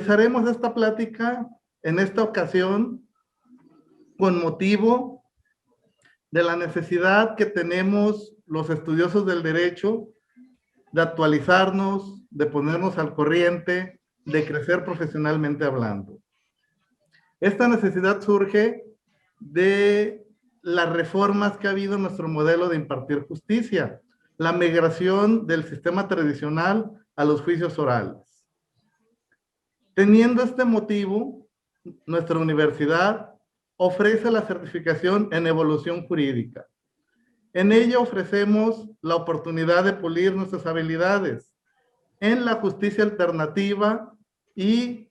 Realizaremos esta plática en esta ocasión con motivo de la necesidad que tenemos los estudiosos del derecho de actualizarnos, de ponernos al corriente, de crecer profesionalmente hablando. Esta necesidad surge de las reformas que ha habido en nuestro modelo de impartir justicia, la migración del sistema tradicional a los juicios orales. Teniendo este motivo, nuestra universidad ofrece la certificación en evolución jurídica. En ella ofrecemos la oportunidad de pulir nuestras habilidades en la justicia alternativa y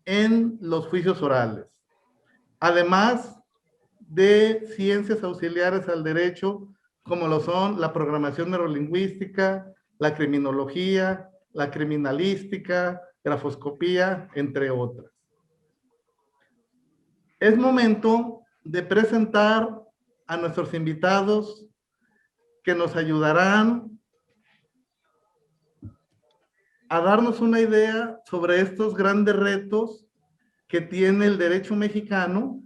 en los juicios orales, además de ciencias auxiliares al derecho, como lo son la programación neurolingüística, la criminología, la criminalística, grafoscopía, entre otras. Es momento de presentar a nuestros invitados que nos ayudarán a darnos una idea sobre estos grandes retos que tiene el derecho mexicano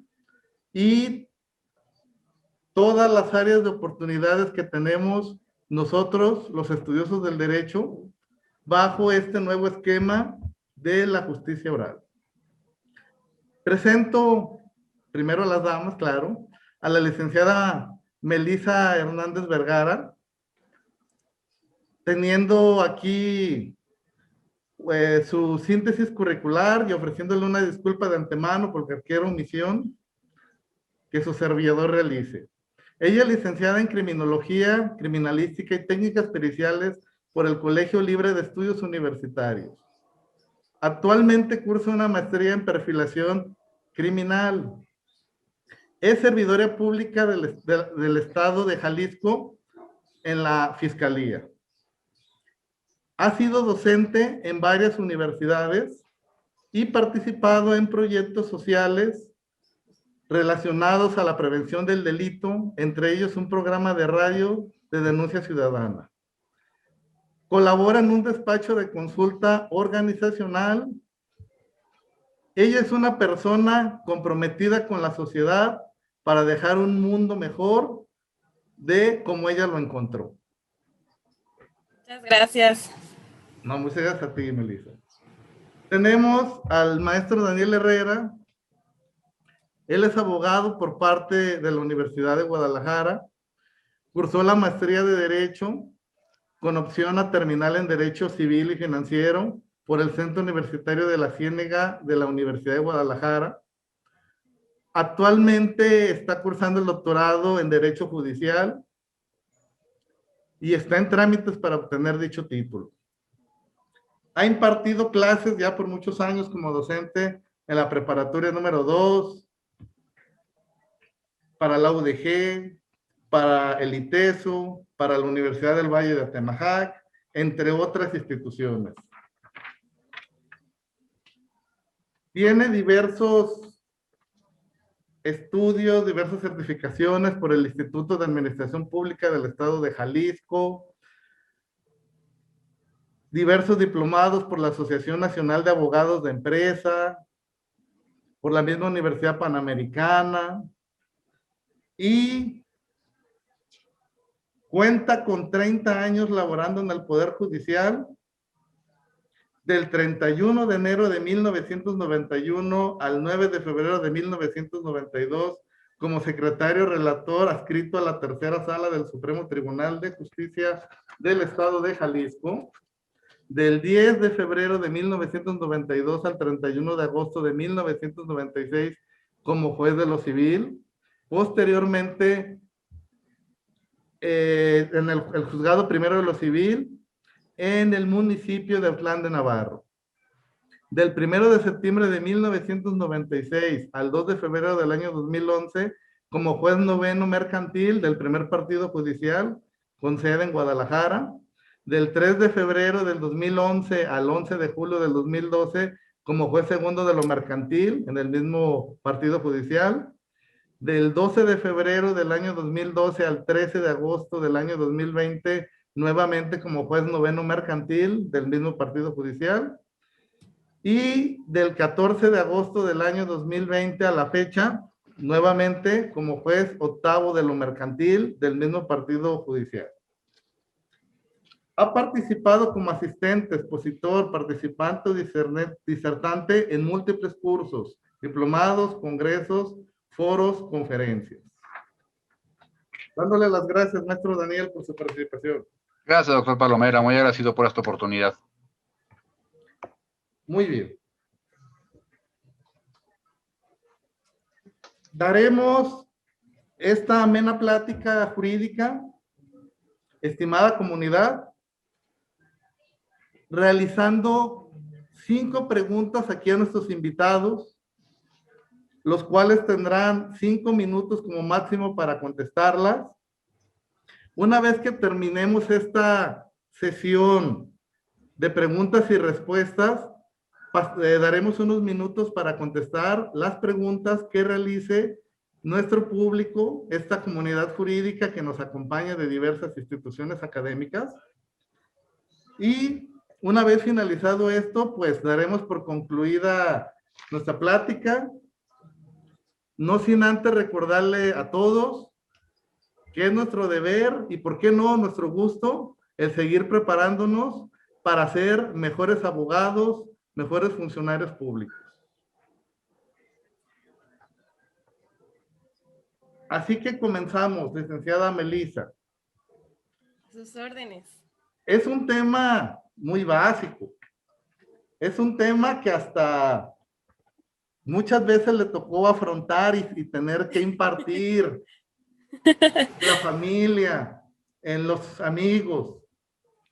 y todas las áreas de oportunidades que tenemos nosotros, los estudiosos del derecho, bajo este nuevo esquema de la justicia oral. Presento primero a las damas, claro, a la licenciada Melissa Hernández Vergara, teniendo aquí su síntesis curricular y ofreciéndole una disculpa de antemano por cualquier omisión que su servidor realice. Ella es licenciada en Criminología, Criminalística y Técnicas Periciales por el Colegio Libre de Estudios Universitarios. Actualmente cursa una maestría en perfilación criminal. Es servidora pública del Estado de Jalisco en la Fiscalía. Ha sido docente en varias universidades y participado en proyectos sociales relacionados a la prevención del delito, entre ellos un programa de radio de denuncia ciudadana. Colabora en un despacho de consulta organizacional. Ella es una persona comprometida con la sociedad para dejar un mundo mejor de como ella lo encontró. Muchas gracias. No, muchas gracias a ti, Melissa. Tenemos al maestro Daniel Herrera. Él es abogado por parte de la Universidad de Guadalajara. Cursó la maestría de Derecho con opción a terminal en Derecho Civil y Financiero por el Centro Universitario de la Ciénega de la Universidad de Guadalajara. Actualmente está cursando el doctorado en Derecho Judicial y está en trámites para obtener dicho título. Ha impartido clases ya por muchos años como docente en la preparatoria número 2, para la UDG, para el ITESO, para la Universidad del Valle de Atemajac, entre otras instituciones. Tiene diversos estudios, diversas certificaciones por el Instituto de Administración Pública del Estado de Jalisco, diversos diplomados por la Asociación Nacional de Abogados de Empresa, por la misma Universidad Panamericana, y cuenta con 30 años laborando en el Poder Judicial, del 31 de enero de 1991 al 9 de febrero de 1992, como secretario relator adscrito a la tercera sala del Supremo Tribunal de Justicia del Estado de Jalisco, del 10 de febrero de 1992 al 31 de agosto de 1996 como juez de lo civil. Posteriormente, en el juzgado primero de lo civil, en el municipio de Autlán de Navarro. Del 1 de septiembre de 1996 al 2 de febrero del año 2011, como juez noveno mercantil del primer partido judicial, con sede en Guadalajara. Del 3 de febrero del 2011 al 11 de julio del 2012, como juez segundo de lo mercantil en el mismo partido judicial. Del 12 de febrero del año 2012 al 13 de agosto del año 2020, nuevamente como juez noveno mercantil del mismo partido judicial. Y del 14 de agosto del año 2020 a la fecha, nuevamente como juez octavo de lo mercantil del mismo partido judicial. Ha participado como asistente, expositor, participante o disertante en múltiples cursos, diplomados, congresos, foros, conferencias. Dándole las gracias, maestro Daniel, por su participación. Gracias, doctor Palomera. Muy agradecido por esta oportunidad. Muy bien. Daremos esta amena plática jurídica, estimada comunidad, realizando 5 preguntas aquí a nuestros invitados, los cuales tendrán 5 minutos como máximo para contestarlas. Una vez que terminemos esta sesión de preguntas y respuestas, daremos unos minutos para contestar las preguntas que realice nuestro público, esta comunidad jurídica que nos acompaña de diversas instituciones académicas. Y una vez finalizado esto, pues daremos por concluida nuestra plática, no sin antes recordarle a todos que es nuestro deber y por qué no nuestro gusto el seguir preparándonos para ser mejores abogados, mejores funcionarios públicos. Así que comenzamos, licenciada Melissa. Sus órdenes. Es un tema muy básico. Es un tema que hasta muchas veces le tocó afrontar y tener que impartir en la familia, en los amigos.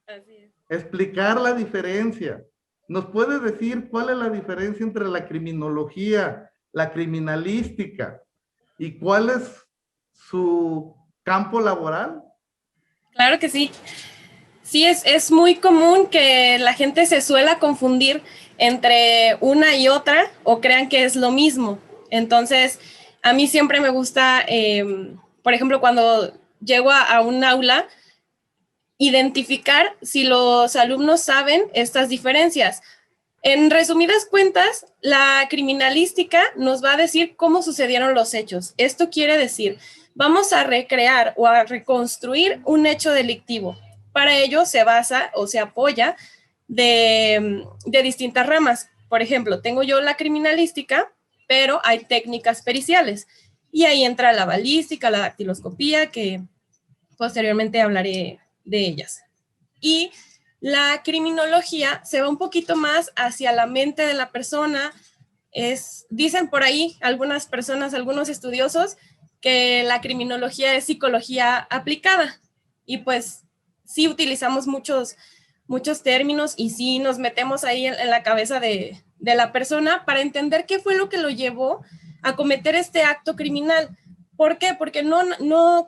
Así es. Explicar la diferencia. ¿Nos puede decir cuál es la diferencia entre la criminología, la criminalística y cuál es su campo laboral? Claro que sí. Sí, es muy común que la gente se suela confundir entre una y otra o crean que es lo mismo. Entonces, a mí siempre me gusta, por ejemplo, cuando llego a un aula, identificar si los alumnos saben estas diferencias. En resumidas cuentas, la criminalística nos va a decir cómo sucedieron los hechos. Esto quiere decir, vamos a recrear o a reconstruir un hecho delictivo. Para ello se basa o se apoya de distintas ramas. Por ejemplo, tengo yo la criminalística, pero hay técnicas periciales. Y ahí entra la balística, la dactiloscopía, que posteriormente hablaré de ellas. Y la criminología se va un poquito más hacia la mente de la persona. Dicen por ahí algunas personas, algunos estudiosos, que la criminología es psicología aplicada. Y pues sí utilizamos muchos términos y sí nos metemos ahí en la cabeza de la persona para entender qué fue lo que lo llevó a cometer este acto criminal. ¿Por qué? Porque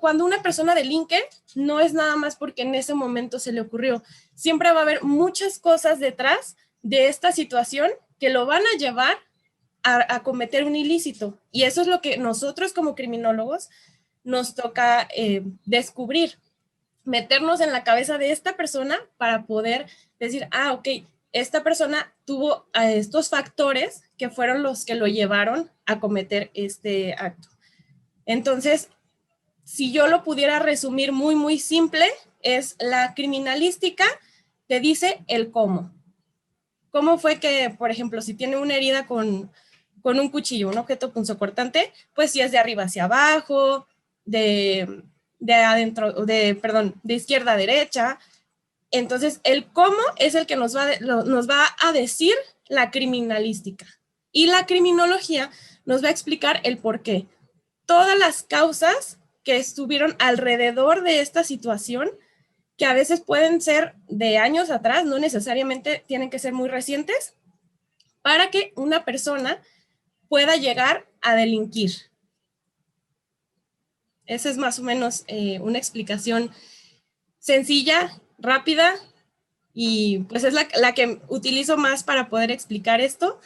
cuando una persona delinque, no es nada más porque en ese momento se le ocurrió. Siempre va a haber muchas cosas detrás de esta situación que lo van a llevar a cometer un ilícito. Y eso es lo que nosotros como criminólogos nos toca descubrir, meternos en la cabeza de esta persona para poder decir, ok, esta persona tuvo estos factores que fueron los que lo llevaron a cometer este acto. Entonces, si yo lo pudiera resumir muy, muy simple, es la criminalística te dice el cómo. ¿Cómo fue que, por ejemplo, si tiene una herida con un cuchillo, un objeto punzocortante, pues si es de arriba hacia abajo, de izquierda a derecha. Entonces, el cómo es el que nos va a decir la criminalística. Y la criminología nos va a explicar el por qué. Todas las causas que estuvieron alrededor de esta situación, que a veces pueden ser de años atrás, no necesariamente tienen que ser muy recientes, para que una persona pueda llegar a delinquir. Esa es más o menos una explicación sencilla, rápida, y pues es la que utilizo más para poder explicar esto,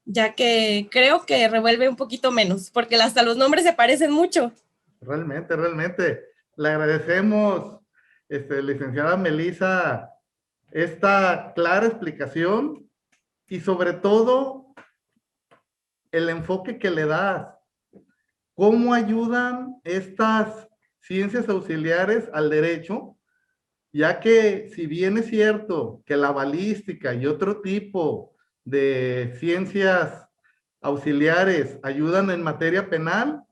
ya que creo que revuelve un poquito menos, porque hasta los nombres se parecen mucho. Realmente, realmente. Le agradecemos, licenciada Melissa, esta clara explicación y sobre todo el enfoque que le das. ¿Cómo ayudan estas ciencias auxiliares al derecho? Ya que si bien es cierto que la balística y otro tipo de ciencias auxiliares ayudan en materia penal,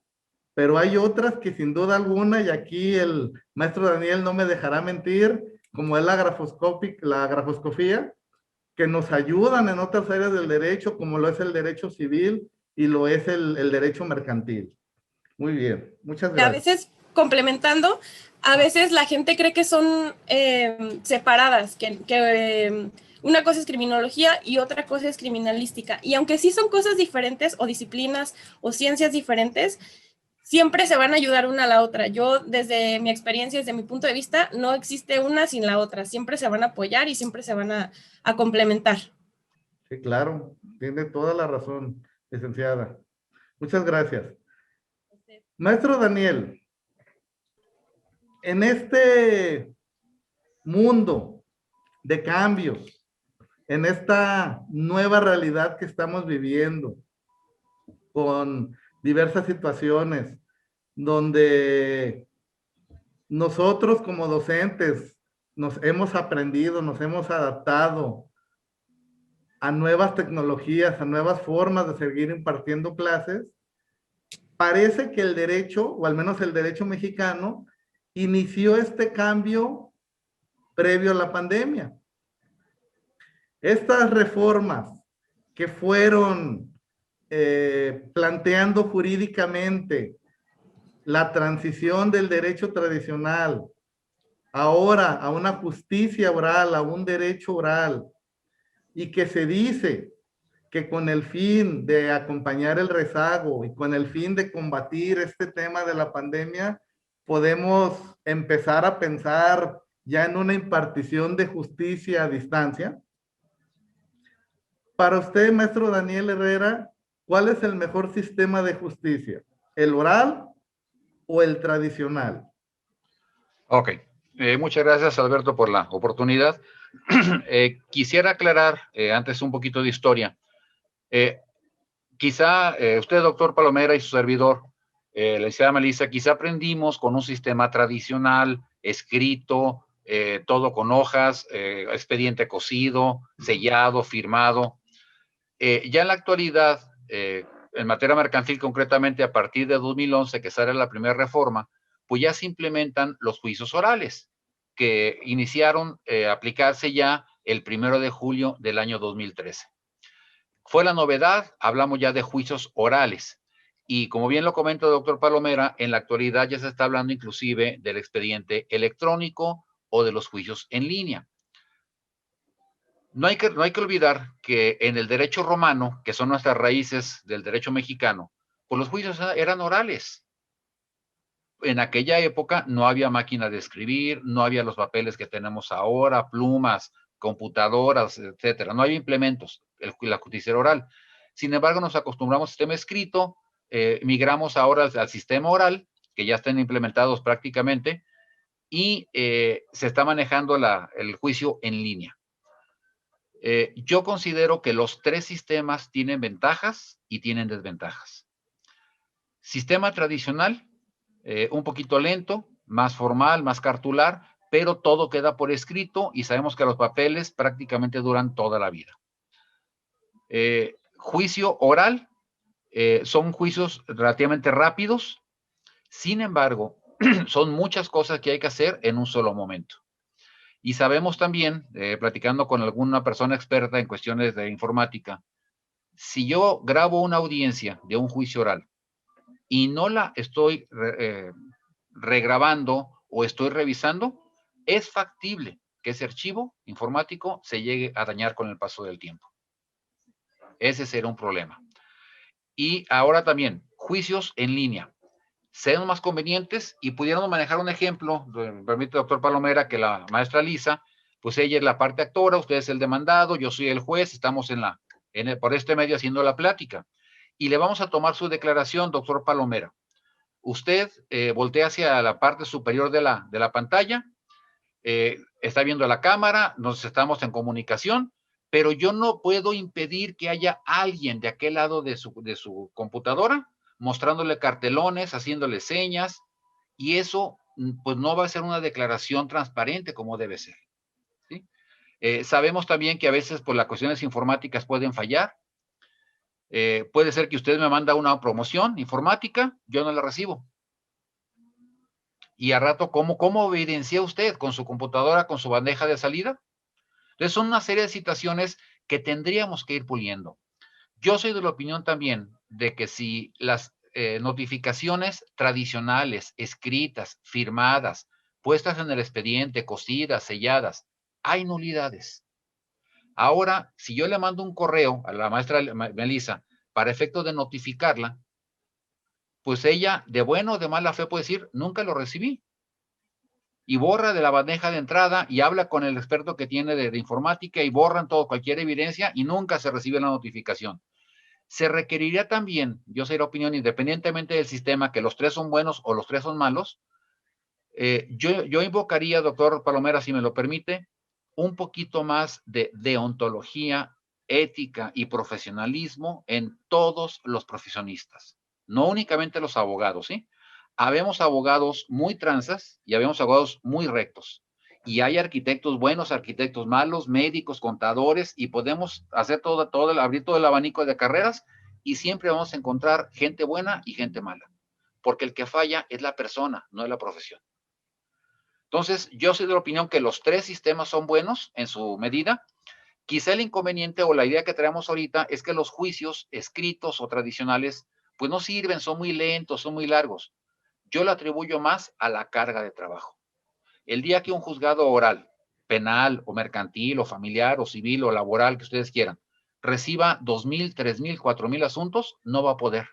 pero hay otras que sin duda alguna, y aquí el maestro Daniel no me dejará mentir, como es la grafoscopía, que nos ayudan en otras áreas del derecho, como lo es el derecho civil y lo es el derecho mercantil. Muy bien, muchas A gracias. veces, complementando, a veces la gente cree que son separadas, que una cosa es criminología y otra cosa es criminalística. Y aunque sí son cosas diferentes o disciplinas o ciencias diferentes, siempre se van a ayudar una a la otra. Yo, desde mi experiencia, desde mi punto de vista, no existe una sin la otra. Siempre se van a apoyar y siempre se van a complementar. Sí, claro, tiene toda la razón, licenciada. Muchas gracias. Maestro Daniel, en este mundo de cambios, en esta nueva realidad que estamos viviendo, con diversas situaciones, donde nosotros como docentes nos hemos aprendido, nos hemos adaptado a nuevas tecnologías, a nuevas formas de seguir impartiendo clases, parece que el derecho, o al menos el derecho mexicano, inició este cambio previo a la pandemia. Estas reformas que fueron planteando jurídicamente la transición del derecho tradicional ahora a una justicia oral, a un derecho oral, y que se dice que con el fin de acompañar el rezago y con el fin de combatir este tema de la pandemia, podemos empezar a pensar ya en una impartición de justicia a distancia. Para usted, maestro Daniel Herrera, ¿cuál es el mejor sistema de justicia? ¿El oral o el tradicional? Ok. Muchas gracias, Alberto, por la oportunidad. Quisiera aclarar antes un poquito de historia. Quizá usted, doctor Palomera, y su servidor, la licenciada Melissa, quizá aprendimos con un sistema tradicional, escrito, todo con hojas, expediente cosido, sellado, firmado. Ya en la actualidad, en materia mercantil concretamente, a partir de 2011, que sale la primera reforma, pues ya se implementan los juicios orales, que iniciaron a aplicarse ya el 1 de julio del año 2013. Fue la novedad, hablamos ya de juicios orales. Y como bien lo comenta el doctor Palomera, en la actualidad ya se está hablando inclusive del expediente electrónico o de los juicios en línea. No hay que olvidar que en el derecho romano, que son nuestras raíces del derecho mexicano, pues los juicios eran orales. En aquella época no había máquina de escribir, no había los papeles que tenemos ahora, plumas, computadoras, etcétera. No había implementos, la justicia era oral. Sin embargo, nos acostumbramos al sistema escrito, migramos ahora al sistema oral, que ya están implementados prácticamente, y se está manejando el juicio en línea. Yo considero que los tres sistemas tienen ventajas y tienen desventajas. Sistema tradicional, un poquito lento, más formal, más cartular, pero todo queda por escrito y sabemos que los papeles prácticamente duran toda la vida. Juicio oral, son juicios relativamente rápidos, sin embargo, son muchas cosas que hay que hacer en un solo momento. Y sabemos también, platicando con alguna persona experta en cuestiones de informática, si yo grabo una audiencia de un juicio oral y no la estoy regrabando o estoy revisando, es factible que ese archivo informático se llegue a dañar con el paso del tiempo. Ese será un problema. Y ahora también, juicios en línea. Sean más convenientes y pudiéramos manejar un ejemplo, me permite, doctor Palomera, que la maestra Lisa, pues ella es la parte actora, usted es el demandado, yo soy el juez, estamos por este medio haciendo la plática. Y le vamos a tomar su declaración, doctor Palomera. Usted voltea hacia la parte superior de la pantalla, está viendo la cámara, nos estamos en comunicación, pero yo no puedo impedir que haya alguien de aquel lado de su computadora mostrándole cartelones, haciéndole señas, y eso pues no va a ser una declaración transparente como debe ser, ¿sí? Sabemos también que a veces pues las cuestiones informáticas pueden fallar. Puede ser que usted me manda una promoción informática, yo no la recibo. Y a rato, ¿cómo evidencia usted con su computadora, con su bandeja de salida? Entonces son una serie de situaciones que tendríamos que ir puliendo. Yo soy de la opinión también de que si las notificaciones tradicionales, escritas, firmadas, puestas en el expediente, cosidas, selladas, hay nulidades. Ahora, si yo le mando un correo a la maestra Melissa para efecto de notificarla, pues ella, de buena o de mala fe, puede decir, nunca lo recibí. Y borra de la bandeja de entrada y habla con el experto que tiene de informática y borran todo, cualquier evidencia y nunca se recibe la notificación. Se requeriría también, yo soy de la opinión, independientemente del sistema, que los tres son buenos o los tres son malos, yo invocaría, doctor Palomera, si me lo permite, un poquito más de deontología, ética y profesionalismo en todos los profesionistas, no únicamente los abogados, ¿sí? Habemos abogados muy tranzas y habemos abogados muy rectos. Y hay arquitectos buenos, arquitectos malos, médicos, contadores, y podemos hacer abrir todo el abanico de carreras y siempre vamos a encontrar gente buena y gente mala. Porque el que falla es la persona, no es la profesión. Entonces, yo soy de la opinión que los tres sistemas son buenos en su medida. Quizá el inconveniente o la idea que traemos ahorita es que los juicios escritos o tradicionales, pues no sirven, son muy lentos, son muy largos. Yo lo atribuyo más a la carga de trabajo. El día que un juzgado oral, penal o mercantil o familiar o civil o laboral, que ustedes quieran, reciba 2,000, 3,000, 4,000 asuntos, no va a poder.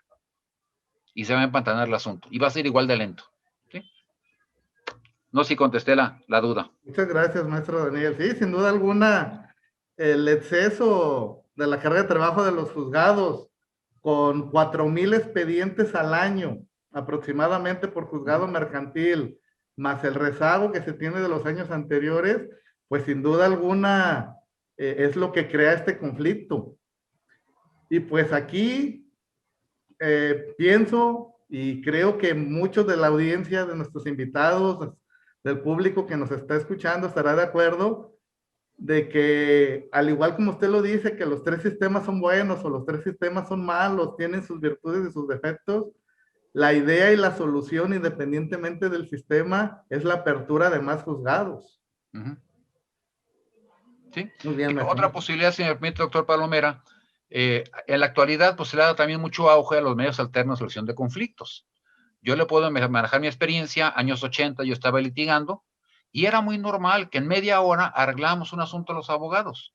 Y se va a empantanar el asunto. Y va a ser igual de lento. ¿Sí? No sé si contesté la duda. Muchas gracias, maestro Daniel. Sí, sin duda alguna, el exceso de la carga de trabajo de los juzgados, con 4,000 expedientes al año, aproximadamente por juzgado mercantil, más el rezago que se tiene de los años anteriores, pues sin duda alguna es lo que crea este conflicto. Y pues aquí pienso y creo que muchos de la audiencia, de nuestros invitados, del público que nos está escuchando, estará de acuerdo de que, al igual como usted lo dice, que los tres sistemas son buenos o los tres sistemas son malos, tienen sus virtudes y sus defectos, la idea y la solución, independientemente del sistema, es la apertura de más juzgados. Sí. Muy bien, otra posibilidad, si me permite, doctor Palomera, en la actualidad pues se le da también mucho auge a los medios alternos de solución de conflictos. Yo le puedo manejar mi experiencia, años 80 yo estaba litigando, y era muy normal que en media hora arreglamos un asunto a los abogados.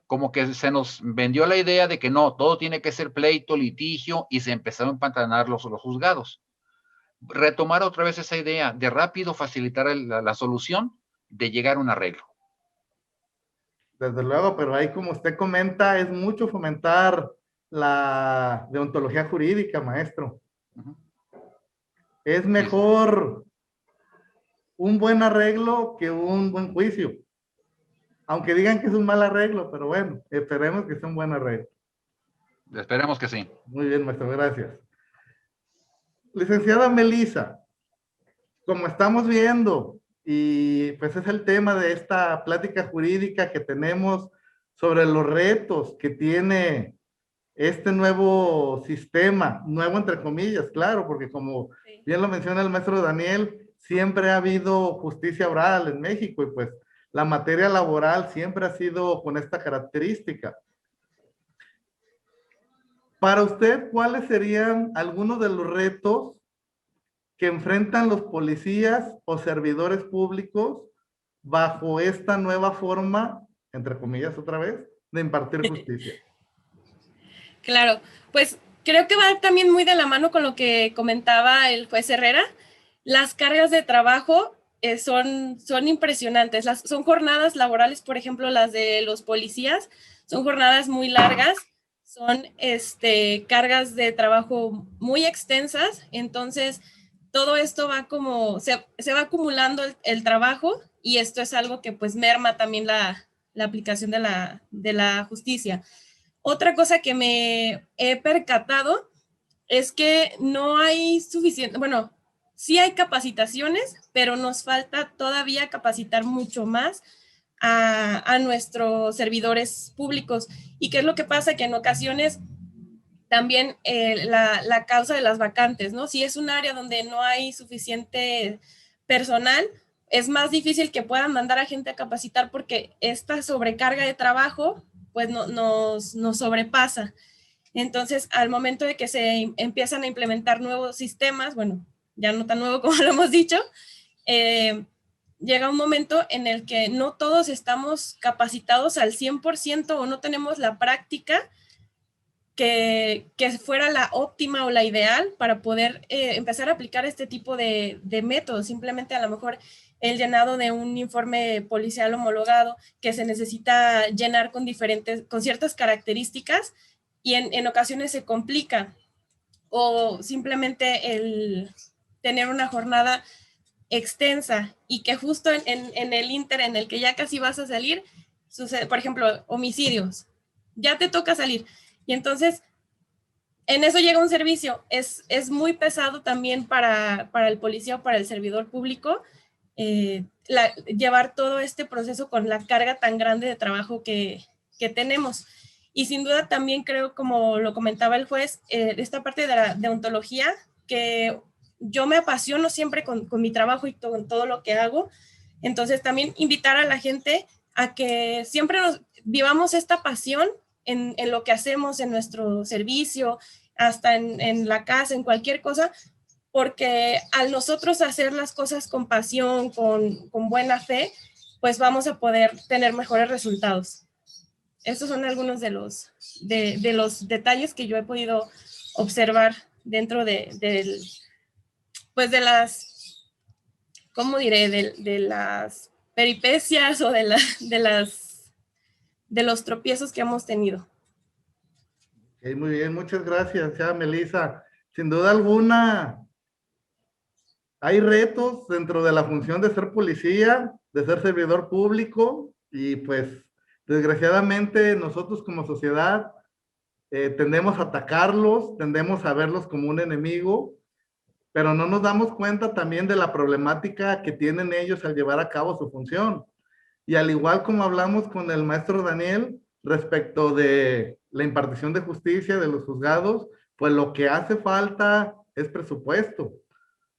Como que se nos vendió la idea de que no, todo tiene que ser pleito, litigio, y se empezaron a empantanar los juzgados. Retomar otra vez esa idea de rápido facilitar la solución, de llegar a un arreglo. Desde luego, pero ahí, como usted comenta, es mucho fomentar la deontología jurídica, maestro. Es mejor un buen arreglo que un buen juicio. Aunque digan que es un mal arreglo, pero bueno, esperemos que sea un buen arreglo. Esperemos que sí. Muy bien, maestro, gracias. Licenciada Melissa, como estamos viendo, y pues es el tema de esta plática jurídica que tenemos sobre los retos que tiene este nuevo sistema, nuevo entre comillas, claro, porque como bien lo menciona el maestro Daniel, siempre ha habido justicia oral en México y pues la materia laboral siempre ha sido con esta característica. Para usted, ¿cuáles serían algunos de los retos que enfrentan los policías o servidores públicos bajo esta nueva forma, entre comillas otra vez, de impartir justicia? Claro, pues creo que va también muy de la mano con lo que comentaba el juez Herrera. Las cargas de trabajo son impresionantes. Son jornadas laborales, por ejemplo, las de los policías, son jornadas muy largas, son cargas de trabajo muy extensas. Entonces, todo esto va como, se va acumulando el trabajo, y esto es algo que pues merma también la aplicación de la justicia. Otra cosa que me he percatado es que no hay suficiente, bueno, sí hay capacitaciones, pero nos falta todavía capacitar mucho más a nuestros servidores públicos. ¿Y qué es lo que pasa? Que en ocasiones también la causa de las vacantes, ¿no? Si es un área donde no hay suficiente personal, es más difícil que puedan mandar a gente a capacitar porque esta sobrecarga de trabajo pues nos sobrepasa. Entonces, al momento de que se empiezan a implementar nuevos sistemas, bueno, ya no tan nuevo como lo hemos dicho, llega un momento en el que no todos estamos capacitados al 100% o no tenemos la práctica que fuera la óptima o la ideal para poder empezar a aplicar este tipo de métodos. Simplemente a lo mejor el llenado de un informe policial homologado que se necesita llenar con ciertas características y en ocasiones se complica. O simplemente el tener una jornada extensa y que justo en el inter en el que ya casi vas a salir, sucede, por ejemplo, homicidios, ya te toca salir. Y entonces, en eso llega un servicio. Es muy pesado también para el policía o para el servidor público llevar todo este proceso con la carga tan grande de trabajo que tenemos. Y sin duda también creo, como lo comentaba el juez, esta parte de la deontología, que yo me apasiono siempre con mi trabajo y con todo lo que hago. Entonces también invitar a la gente a que siempre vivamos esta pasión en lo que hacemos, en nuestro servicio, hasta en la casa, en cualquier cosa, porque al nosotros hacer las cosas con pasión, con buena fe, pues vamos a poder tener mejores resultados. Estos son algunos de los detalles que yo he podido observar dentro pues de las, ¿cómo diré? De las peripecias o de los tropiezos que hemos tenido. Okay, muy bien, muchas gracias, ya Melissa. Sin duda alguna, hay retos dentro de la función de ser policía, de ser servidor público, y pues desgraciadamente nosotros como sociedad tendemos a atacarlos, tendemos a verlos como un enemigo, pero no nos damos cuenta también de la problemática que tienen ellos al llevar a cabo su función. Y al igual como hablamos con el maestro Daniel respecto de la impartición de justicia de los juzgados, pues lo que hace falta es presupuesto.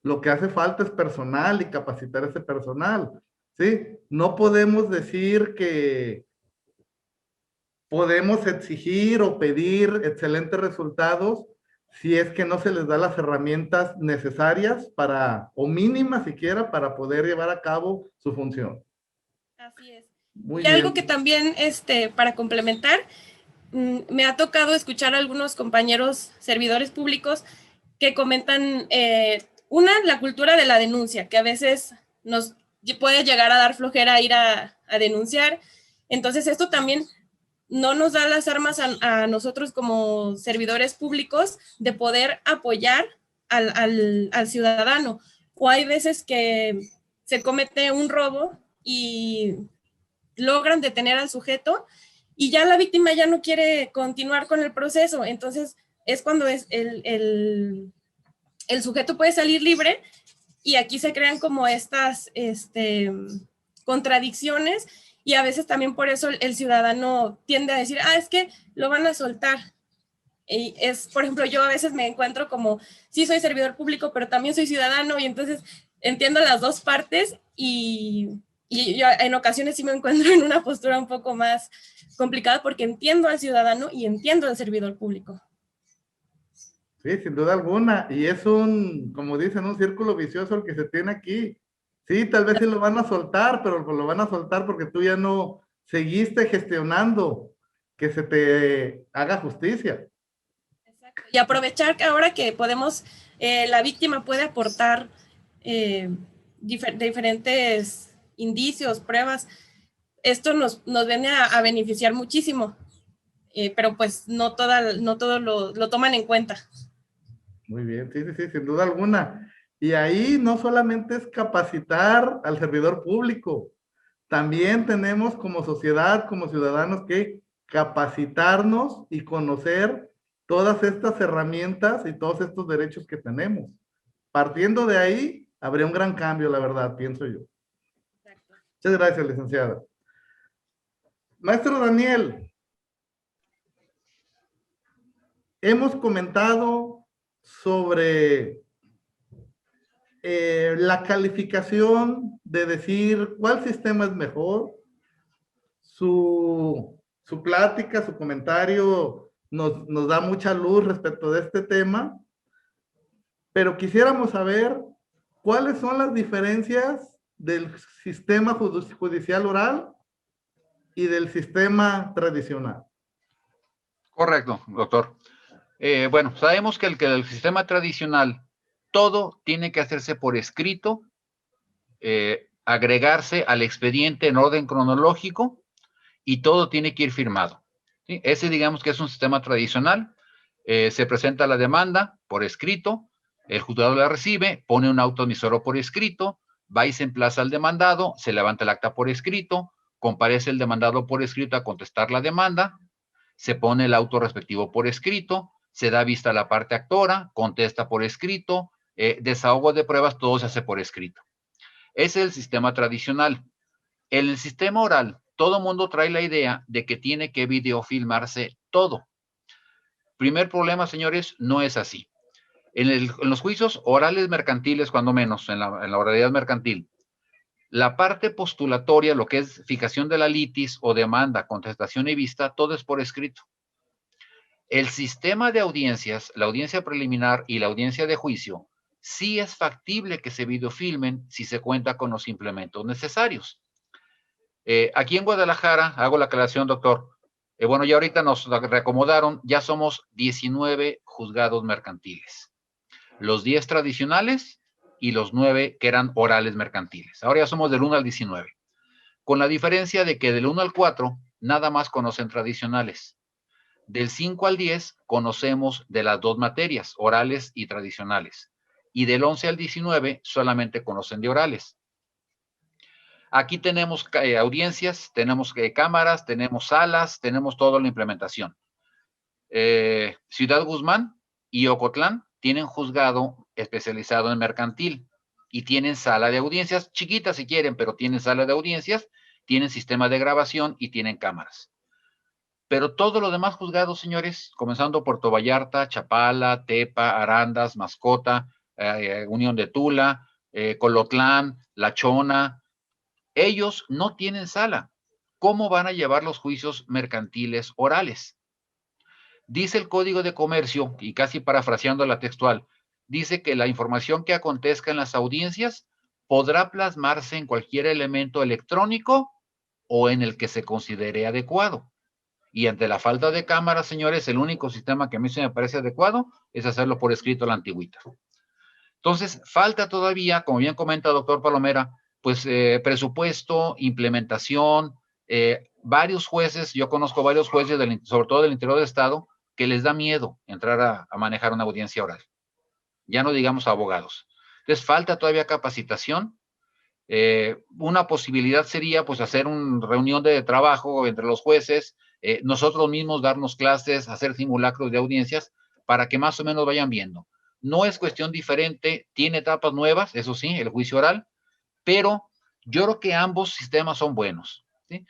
Lo que hace falta es personal y capacitar ese personal, ¿sí? No podemos decir que podemos exigir o pedir excelentes resultados si es que no se les da las herramientas necesarias para, o mínimas siquiera, para poder llevar a cabo su función. Así es. Muy y bien. Algo que también, para complementar, me ha tocado escuchar a algunos compañeros servidores públicos que comentan, la cultura de la denuncia, que a veces nos puede llegar a dar flojera ir a denunciar. Entonces, esto también no nos da las armas a nosotros como servidores públicos de poder apoyar al ciudadano. O hay veces que se comete un robo y logran detener al sujeto y ya la víctima ya no quiere continuar con el proceso. Entonces es cuando el sujeto puede salir libre y aquí se crean como estas contradicciones y a veces también por eso el ciudadano tiende a decir, es que lo van a soltar. Y por ejemplo, yo a veces me encuentro como, sí soy servidor público, pero también soy ciudadano y entonces entiendo las dos partes y yo en ocasiones sí me encuentro en una postura un poco más complicada porque entiendo al ciudadano y entiendo al servidor público. Sí, sin duda alguna. Y es como dicen, un círculo vicioso el que se tiene aquí. Sí, tal vez sí lo van a soltar, pero lo van a soltar porque tú ya no seguiste gestionando que se te haga justicia. Exacto. Y aprovechar que ahora que podemos, la víctima puede aportar diferentes indicios, pruebas. Esto nos viene a beneficiar muchísimo, pero pues no todo lo toman en cuenta. Muy bien, sí, sin duda alguna. Y ahí no solamente es capacitar al servidor público, también tenemos como sociedad, como ciudadanos, que capacitarnos y conocer todas estas herramientas y todos estos derechos que tenemos. Partiendo de ahí, habría un gran cambio, la verdad, pienso yo. Exacto. Muchas gracias, licenciada. Maestro Daniel, hemos comentado sobre la calificación de decir cuál sistema es mejor. Su plática, su comentario nos da mucha luz respecto de este tema, pero quisiéramos saber cuáles son las diferencias del sistema judicial oral y del sistema tradicional. Correcto, doctor. Bueno, sabemos que el sistema tradicional, todo tiene que hacerse por escrito, agregarse al expediente en orden cronológico y todo tiene que ir firmado. ¿Sí? Ese digamos que es un sistema tradicional. Se presenta la demanda por escrito, el juzgado la recibe, pone un auto emisoro por escrito, va y se emplaza al demandado, se levanta el acta por escrito, comparece el demandado por escrito a contestar la demanda, se pone el auto respectivo por escrito, se da vista a la parte actora, contesta por escrito, desahogo de pruebas, todo se hace por escrito. Ese es el sistema tradicional. En el sistema oral, todo mundo trae la idea de que tiene que videofilmarse todo. Primer problema, señores, no es así. En los juicios orales mercantiles, cuando menos, en la oralidad mercantil, la parte postulatoria, lo que es fijación de la litis o demanda, contestación y vista, todo es por escrito. El sistema de audiencias, la audiencia preliminar y la audiencia de juicio, sí es factible que se videofilmen si se cuenta con los implementos necesarios. Aquí en Guadalajara, hago la aclaración, doctor, bueno, ya ahorita nos reacomodaron, ya somos 19 juzgados mercantiles. Los 10 tradicionales y los 9 que eran orales mercantiles. Ahora ya somos del 1 al 19. Con la diferencia de que del 1 al 4 nada más conocen tradicionales. Del 5 al 10 conocemos de las dos materias, orales y tradicionales. Y del 11 al 19 solamente conocen de orales. Aquí tenemos audiencias, tenemos cámaras, tenemos salas, tenemos toda la implementación. Ciudad Guzmán y Ocotlán tienen juzgado especializado en mercantil y tienen sala de audiencias, chiquitas si quieren, pero tienen sala de audiencias, tienen sistema de grabación y tienen cámaras. Pero todos los demás juzgados, señores, comenzando Puerto Vallarta, Chapala, Tepa, Arandas, Mascota, Unión de Tula, Colotlán, La Chona, ellos no tienen sala. ¿Cómo van a llevar los juicios mercantiles orales? Dice el Código de Comercio, y casi parafraseando la textual, dice que la información que acontezca en las audiencias podrá plasmarse en cualquier elemento electrónico o en el que se considere adecuado. Y ante la falta de cámaras, señores, el único sistema que a mí se me parece adecuado es hacerlo por escrito a la antigüita. Entonces, falta todavía, como bien comenta el doctor Palomera, pues presupuesto, implementación, varios jueces, yo conozco varios jueces, sobre todo del interior del estado, que les da miedo entrar a manejar una audiencia oral. Ya no digamos abogados. Entonces, falta todavía capacitación. Una posibilidad sería, pues, hacer una reunión de trabajo entre los jueces, nosotros mismos darnos clases, hacer simulacros de audiencias, para que más o menos vayan viendo. No es cuestión diferente, tiene etapas nuevas, eso sí, el juicio oral, pero yo creo que ambos sistemas son buenos, ¿sí?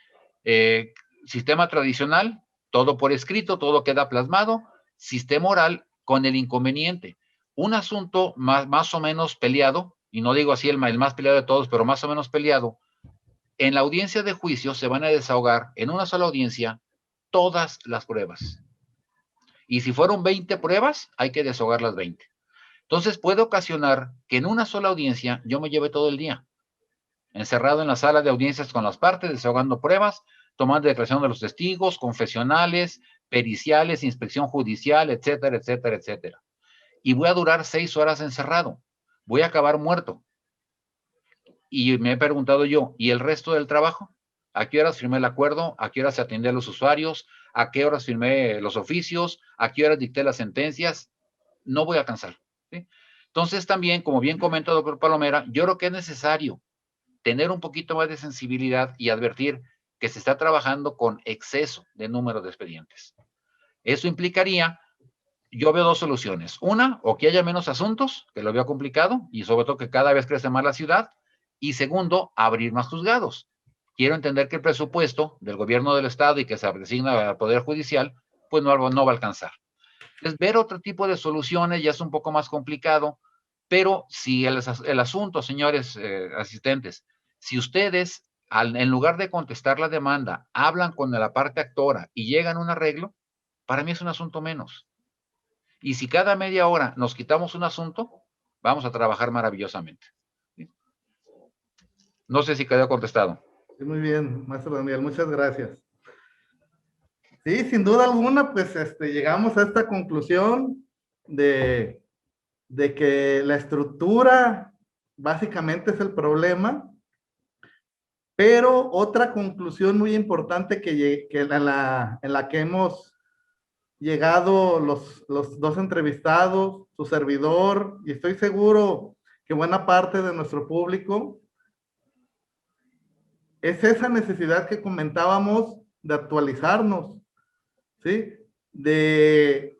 Sistema tradicional, todo por escrito, todo queda plasmado. Sistema oral con el inconveniente. Un asunto más o menos peleado, y no digo así el más peleado de todos, pero más o menos peleado, en la audiencia de juicio se van a desahogar en una sola audiencia todas las pruebas. Y si fueron 20 pruebas, hay que desahogar las 20. Entonces puede ocasionar que en una sola audiencia yo me lleve todo el día, encerrado en la sala de audiencias con las partes, desahogando pruebas, tomando declaración de los testigos, confesionales, periciales, inspección judicial, etcétera, etcétera, etcétera. Y voy a durar 6 horas encerrado. Voy a acabar muerto. Y me he preguntado yo, ¿y el resto del trabajo? ¿A qué horas firmé el acuerdo? ¿A qué horas se atendí a los usuarios? ¿A qué horas firmé los oficios? ¿A qué horas dicté las sentencias? No voy a alcanzar, ¿sí? Entonces también, como bien comenta el doctor Palomera, yo creo que es necesario tener un poquito más de sensibilidad y advertir que se está trabajando con exceso de número de expedientes. Eso implicaría, yo veo dos soluciones. Una, o que haya menos asuntos, que lo veo complicado, y sobre todo que cada vez crece más la ciudad. Y segundo, abrir más juzgados. Quiero entender que el presupuesto del gobierno del estado y que se designa al Poder Judicial, pues no va a alcanzar. Entonces, ver otro tipo de soluciones ya es un poco más complicado, pero si el asunto, señores asistentes, si ustedes, en lugar de contestar la demanda, hablan con la parte actora y llegan a un arreglo, para mí es un asunto menos. Y si cada media hora nos quitamos un asunto, vamos a trabajar maravillosamente. No sé si quedó contestado. Sí, muy bien, maestro Daniel, muchas gracias. Sí, sin duda alguna, pues llegamos a esta conclusión de que la estructura básicamente es el problema, pero otra conclusión muy importante en la que hemos llegado los dos entrevistados, su servidor, y estoy seguro que buena parte de nuestro público, es esa necesidad que comentábamos de actualizarnos, ¿sí? De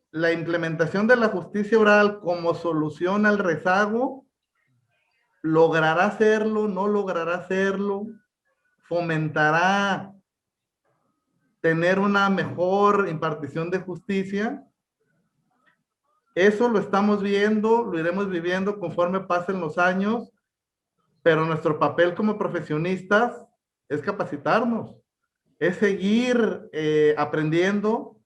la implementación de la justicia oral como solución al rezago, ¿logrará hacerlo? ¿No logrará hacerlo? ¿Fomentará tener una mejor impartición de justicia? Eso lo estamos viendo, lo iremos viviendo conforme pasen los años, pero nuestro papel como profesionistas es capacitarnos, es seguir aprendiendo,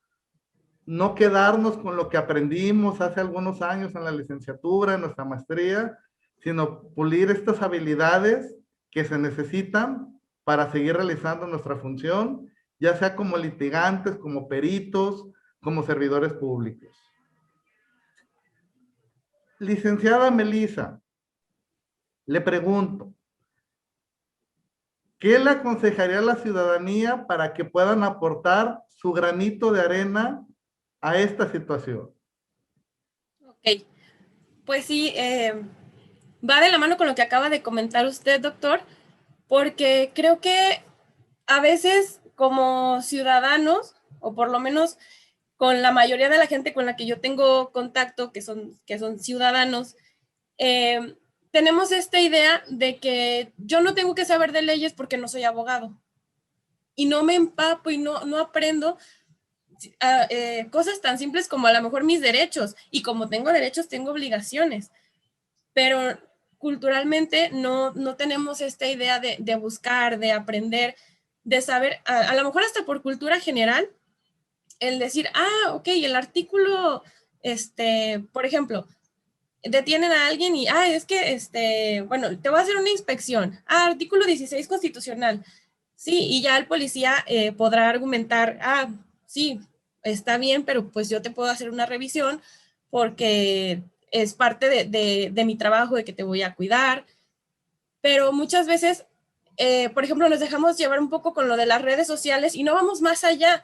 no quedarnos con lo que aprendimos hace algunos años en la licenciatura, en nuestra maestría, sino pulir estas habilidades que se necesitan para seguir realizando nuestra función, ya sea como litigantes, como peritos, como servidores públicos. Licenciada Melissa, le pregunto, ¿qué le aconsejaría a la ciudadanía para que puedan aportar su granito de arena a esta situación? Ok, pues sí, va de la mano con lo que acaba de comentar usted, doctor, porque creo que a veces como ciudadanos, o por lo menos con la mayoría de la gente con la que yo tengo contacto, que son ciudadanos, tenemos esta idea de que yo no tengo que saber de leyes porque no soy abogado. Y no me empapo y no aprendo cosas tan simples como a lo mejor mis derechos. Y como tengo derechos, tengo obligaciones. Pero culturalmente no tenemos esta idea de buscar, de aprender, de saber, a lo mejor hasta por cultura general, el decir, ok, el artículo, por ejemplo, detienen a alguien y, es que, bueno, te voy a hacer una inspección. Artículo 16 constitucional. Sí, y ya el policía podrá argumentar, sí, está bien, pero pues yo te puedo hacer una revisión porque es parte de mi trabajo, de que te voy a cuidar. Pero muchas veces, por ejemplo, nos dejamos llevar un poco con lo de las redes sociales y no vamos más allá.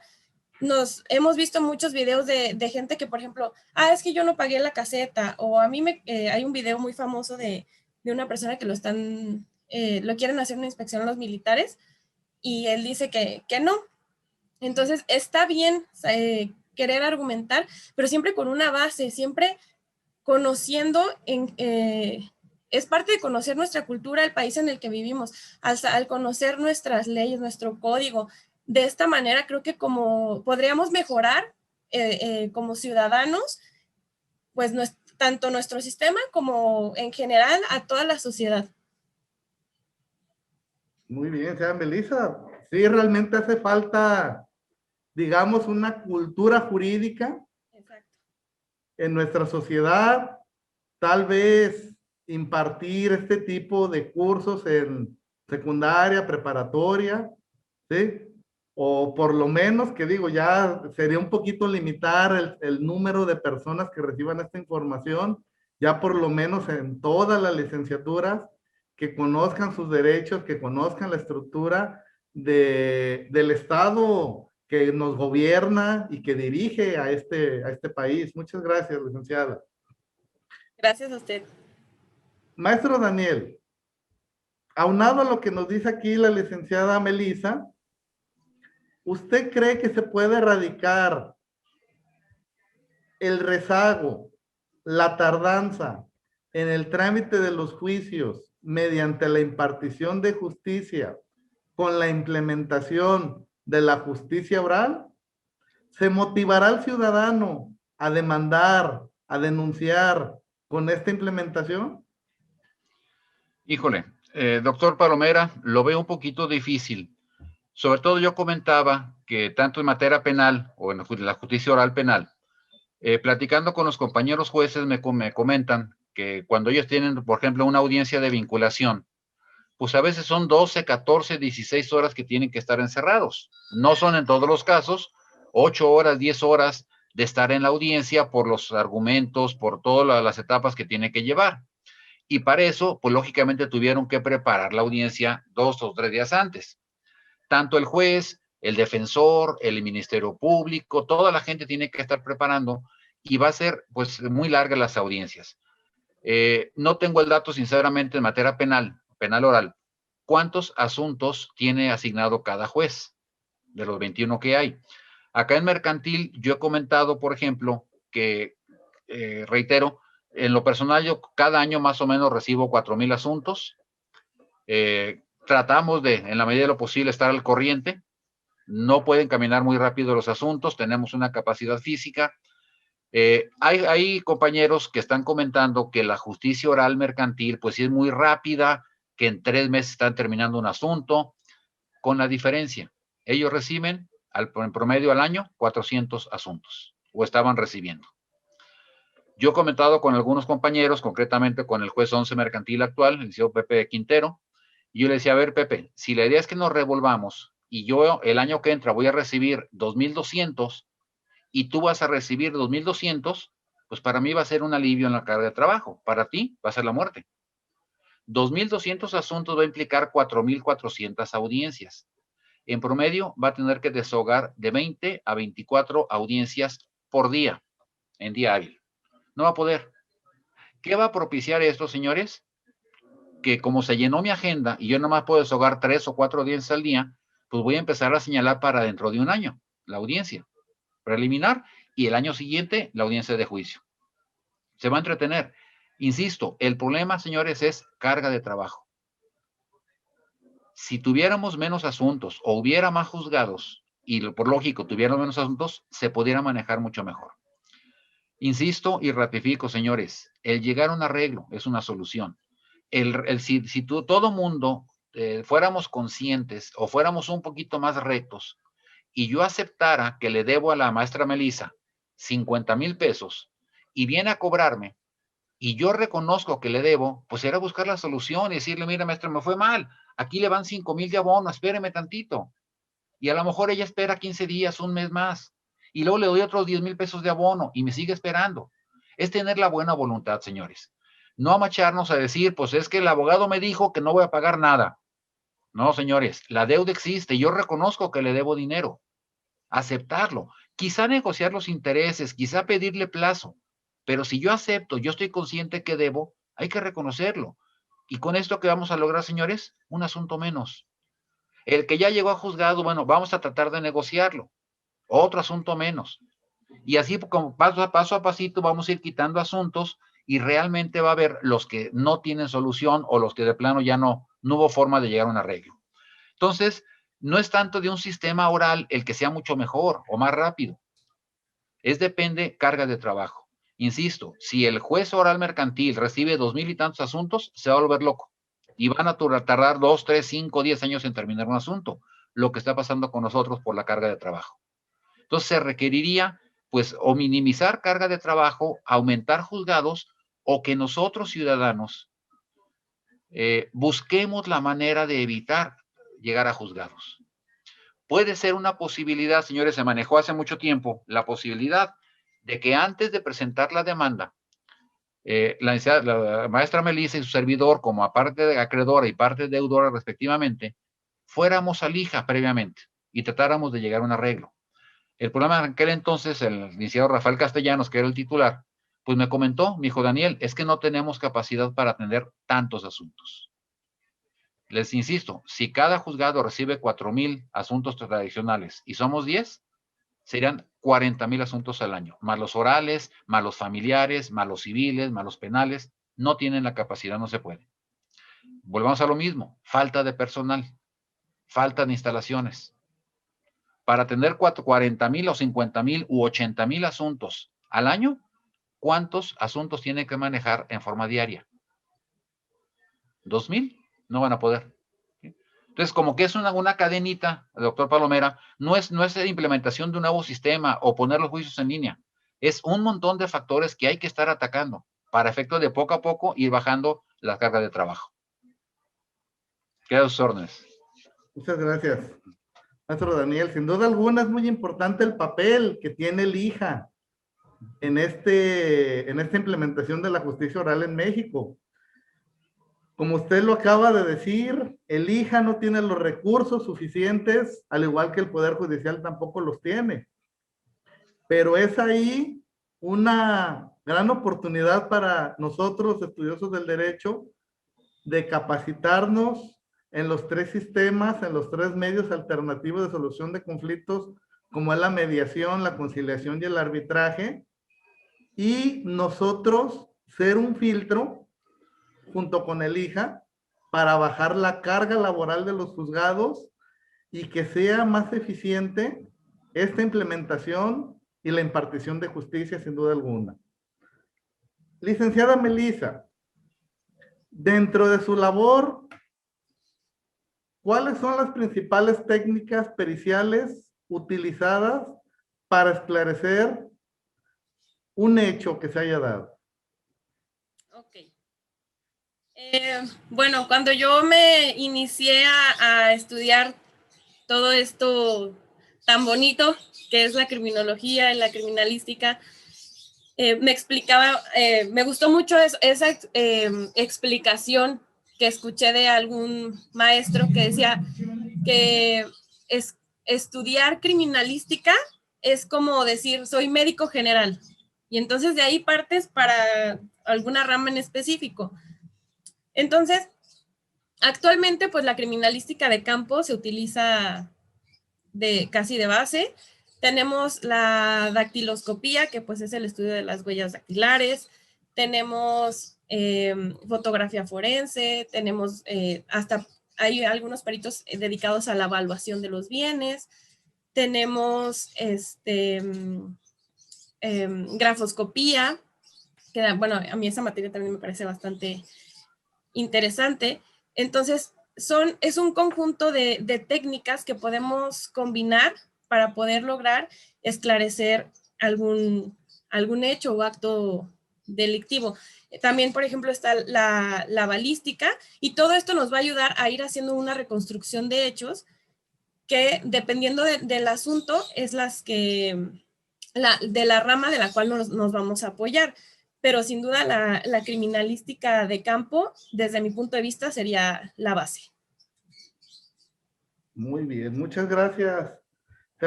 Hemos visto muchos videos de gente que, por ejemplo, es que yo no pagué la caseta, o a mí hay un video muy famoso de una persona que lo quieren hacer una inspección a los militares y él dice que no. Entonces, está bien querer argumentar, pero siempre con una base, siempre conociendo, es parte de conocer nuestra cultura, el país en el que vivimos, al conocer nuestras leyes, nuestro código. De esta manera creo que como podríamos mejorar como ciudadanos, pues tanto nuestro sistema como en general a toda la sociedad. Muy bien, señora Melissa. Sí, realmente hace falta, digamos, una cultura jurídica. Exacto. En nuestra sociedad, tal vez impartir este tipo de cursos en secundaria, preparatoria, ¿sí? O por lo menos, que digo, ya sería un poquito limitar el número de personas que reciban esta información, ya por lo menos en todas las licenciaturas, que conozcan sus derechos, que conozcan la estructura del Estado que nos gobierna y que dirige a este país. Muchas gracias, licenciada. Gracias a usted. Maestro Daniel, aunado a lo que nos dice aquí la licenciada Melissa, ¿usted cree que se puede erradicar el rezago, la tardanza en el trámite de los juicios mediante la impartición de justicia con la implementación de la justicia oral? ¿Se motivará al ciudadano a demandar, a denunciar con esta implementación? Híjole, doctor Palomera, lo veo un poquito difícil. Sobre todo yo comentaba que tanto en materia penal o en la justicia oral penal, platicando con los compañeros jueces me comentan que cuando ellos tienen, por ejemplo, una audiencia de vinculación, pues a veces son 12, 14, 16 horas que tienen que estar encerrados. No son en todos los casos 8 horas, 10 horas de estar en la audiencia por los argumentos, por todas las etapas que tiene que llevar. Y para eso, pues lógicamente tuvieron que preparar la audiencia 2 o 3 días antes. Tanto el juez, el defensor, el ministerio público, toda la gente tiene que estar preparando y va a ser pues muy largas las audiencias. No tengo el dato sinceramente en materia penal oral. ¿Cuántos asuntos tiene asignado cada juez de los 21 que hay? Acá en mercantil yo he comentado, por ejemplo, que, reitero, en lo personal yo cada año más o menos recibo 4,000 asuntos. Tratamos de, en la medida de lo posible, estar al corriente. No pueden caminar muy rápido los asuntos, tenemos una capacidad física. Hay compañeros que están comentando que la justicia oral mercantil, pues sí es muy rápida, que en 3 meses están terminando un asunto, con la diferencia. Ellos reciben, en promedio al año, 400 asuntos, o estaban recibiendo. Yo he comentado con algunos compañeros, concretamente con el juez 11 mercantil actual, el licenciado Pepe Quintero, y yo le decía, a ver, Pepe, si la idea es que nos revolvamos y yo el año que entra voy a recibir 2,200 y tú vas a recibir 2,200, pues para mí va a ser un alivio en la carga de trabajo. Para ti va a ser la muerte. 2,200 asuntos va a implicar 4,400 audiencias. En promedio va a tener que desahogar de 20 a 24 audiencias por día, en día hábil. No va a poder. ¿Qué va a propiciar esto, señores? Que como se llenó mi agenda y yo nomás puedo desahogar 3 o 4 audiencias al día, pues voy a empezar a señalar para dentro de un año la audiencia preliminar y el año siguiente la audiencia de juicio. Se va a entretener. Insisto, el problema, señores, es carga de trabajo. Si tuviéramos menos asuntos o hubiera más juzgados y por lógico tuviéramos menos asuntos, se pudiera manejar mucho mejor. Insisto y ratifico, señores, el llegar a un arreglo es una solución. Si todo mundo fuéramos conscientes o fuéramos un poquito más rectos y yo aceptara que le debo a la maestra Melissa 50,000 pesos y viene a cobrarme y yo reconozco que le debo, pues era buscar la solución y decirle, mira maestra, me fue mal, aquí le van 5,000 de abono, espéreme tantito. Y a lo mejor ella espera 15 días, un mes más, y luego le doy otros 10,000 pesos de abono y me sigue esperando. Es tener la buena voluntad, señores. No amacharnos a decir, pues es que el abogado me dijo que no voy a pagar nada. No, señores, la deuda existe, yo reconozco que le debo dinero. Aceptarlo, quizá negociar los intereses, quizá pedirle plazo, pero si yo acepto, yo estoy consciente que debo, hay que reconocerlo. Y con esto, ¿qué vamos a lograr, señores? Un asunto menos. El que ya llegó a juzgado, bueno, vamos a tratar de negociarlo. Otro asunto menos. Y así, como paso a pasito, vamos a ir quitando asuntos y realmente va a haber los que no tienen solución o los que de plano ya no hubo forma de llegar a un arreglo. Entonces, no es tanto de un sistema oral el que sea mucho mejor o más rápido. Depende carga de trabajo. Insisto, si el juez oral mercantil recibe 2,000 y tantos asuntos, se va a volver loco. Y van a tardar 2, 3, 5, 10 años en terminar un asunto. Lo que está pasando con nosotros por la carga de trabajo. Entonces se requeriría, pues, o minimizar carga de trabajo, aumentar juzgados, o que nosotros ciudadanos busquemos la manera de evitar llegar a juzgados. Puede ser una posibilidad, señores, se manejó hace mucho tiempo, la posibilidad de que antes de presentar la demanda, la maestra Melissa y su servidor, como aparte de acreedora y parte deudora respectivamente, fuéramos a lija previamente y tratáramos de llegar a un arreglo. El problema en aquel entonces, el licenciado Rafael Castellanos, que era el titular, pues me comentó, me dijo, Daniel, es que no tenemos capacidad para atender tantos asuntos. Les insisto, si cada juzgado recibe 4,000 asuntos tradicionales y somos 10, serían 40,000 asuntos al año, más los orales, más los familiares, más los civiles, más los penales. No tienen la capacidad, no se puede. Volvamos a lo mismo, falta de personal, falta de instalaciones. Para tener 40,000 o 50,000 u 80,000 asuntos al año, ¿cuántos asuntos tienen que manejar en forma diaria? 2,000, no van a poder. Entonces, como que es una cadenita, doctor Palomera, no es la implementación de un nuevo sistema o poner los juicios en línea. Es un montón de factores que hay que estar atacando para efecto de poco a poco ir bajando la carga de trabajo. Queda a sus órdenes. Muchas gracias, maestro Daniel. Sin duda alguna es muy importante el papel que tiene el IJA en esta implementación de la justicia oral en México. Como usted lo acaba de decir, el IJA no tiene los recursos suficientes, al igual que el Poder Judicial tampoco los tiene. Pero es ahí una gran oportunidad para nosotros, estudiosos del derecho, de capacitarnos en los 3 sistemas, en los 3 medios alternativos de solución de conflictos, como es la mediación, la conciliación y el arbitraje, y nosotros ser un filtro junto con el IJA para bajar la carga laboral de los juzgados y que sea más eficiente esta implementación y la impartición de justicia, sin duda alguna. Licenciada Melissa, dentro de su labor, ¿cuáles son las principales técnicas periciales utilizadas para esclarecer un hecho que se haya dado? Ok. Bueno, cuando yo me inicié a estudiar todo esto tan bonito que es la criminología y la criminalística, me explicaba, me gustó mucho esa explicación que escuché de algún maestro que decía que estudiar criminalística es como decir, soy médico general. Y entonces de ahí partes para alguna rama en específico. Entonces, actualmente, pues la criminalística de campo se utiliza casi de base. Tenemos la dactiloscopía, que pues es el estudio de las huellas dactilares. Tenemos fotografía forense, tenemos hasta, hay algunos peritos dedicados a la evaluación de los bienes. Tenemos grafoscopía, que bueno, a mí esa materia también me parece bastante interesante. Entonces, es un conjunto de técnicas que podemos combinar para poder lograr esclarecer algún hecho o acto delictivo. También, por ejemplo, está la balística, y todo esto nos va a ayudar a ir haciendo una reconstrucción de hechos que, dependiendo del asunto, es de la rama de la cual nos vamos a apoyar. Pero sin duda la criminalística de campo, desde mi punto de vista, sería la base. Muy bien, muchas gracias.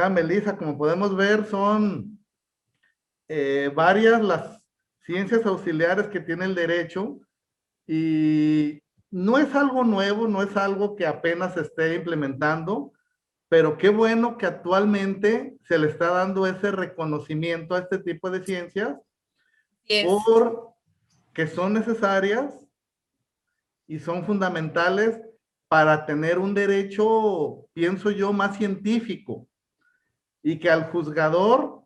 Melissa, como podemos ver, son varias las ciencias auxiliares que tiene el derecho, y no es algo nuevo, no es algo que apenas se esté implementando, pero qué bueno que actualmente se le está dando ese reconocimiento a este tipo de ciencias, porque son necesarias y son fundamentales para tener un derecho, pienso yo, más científico, y que al juzgador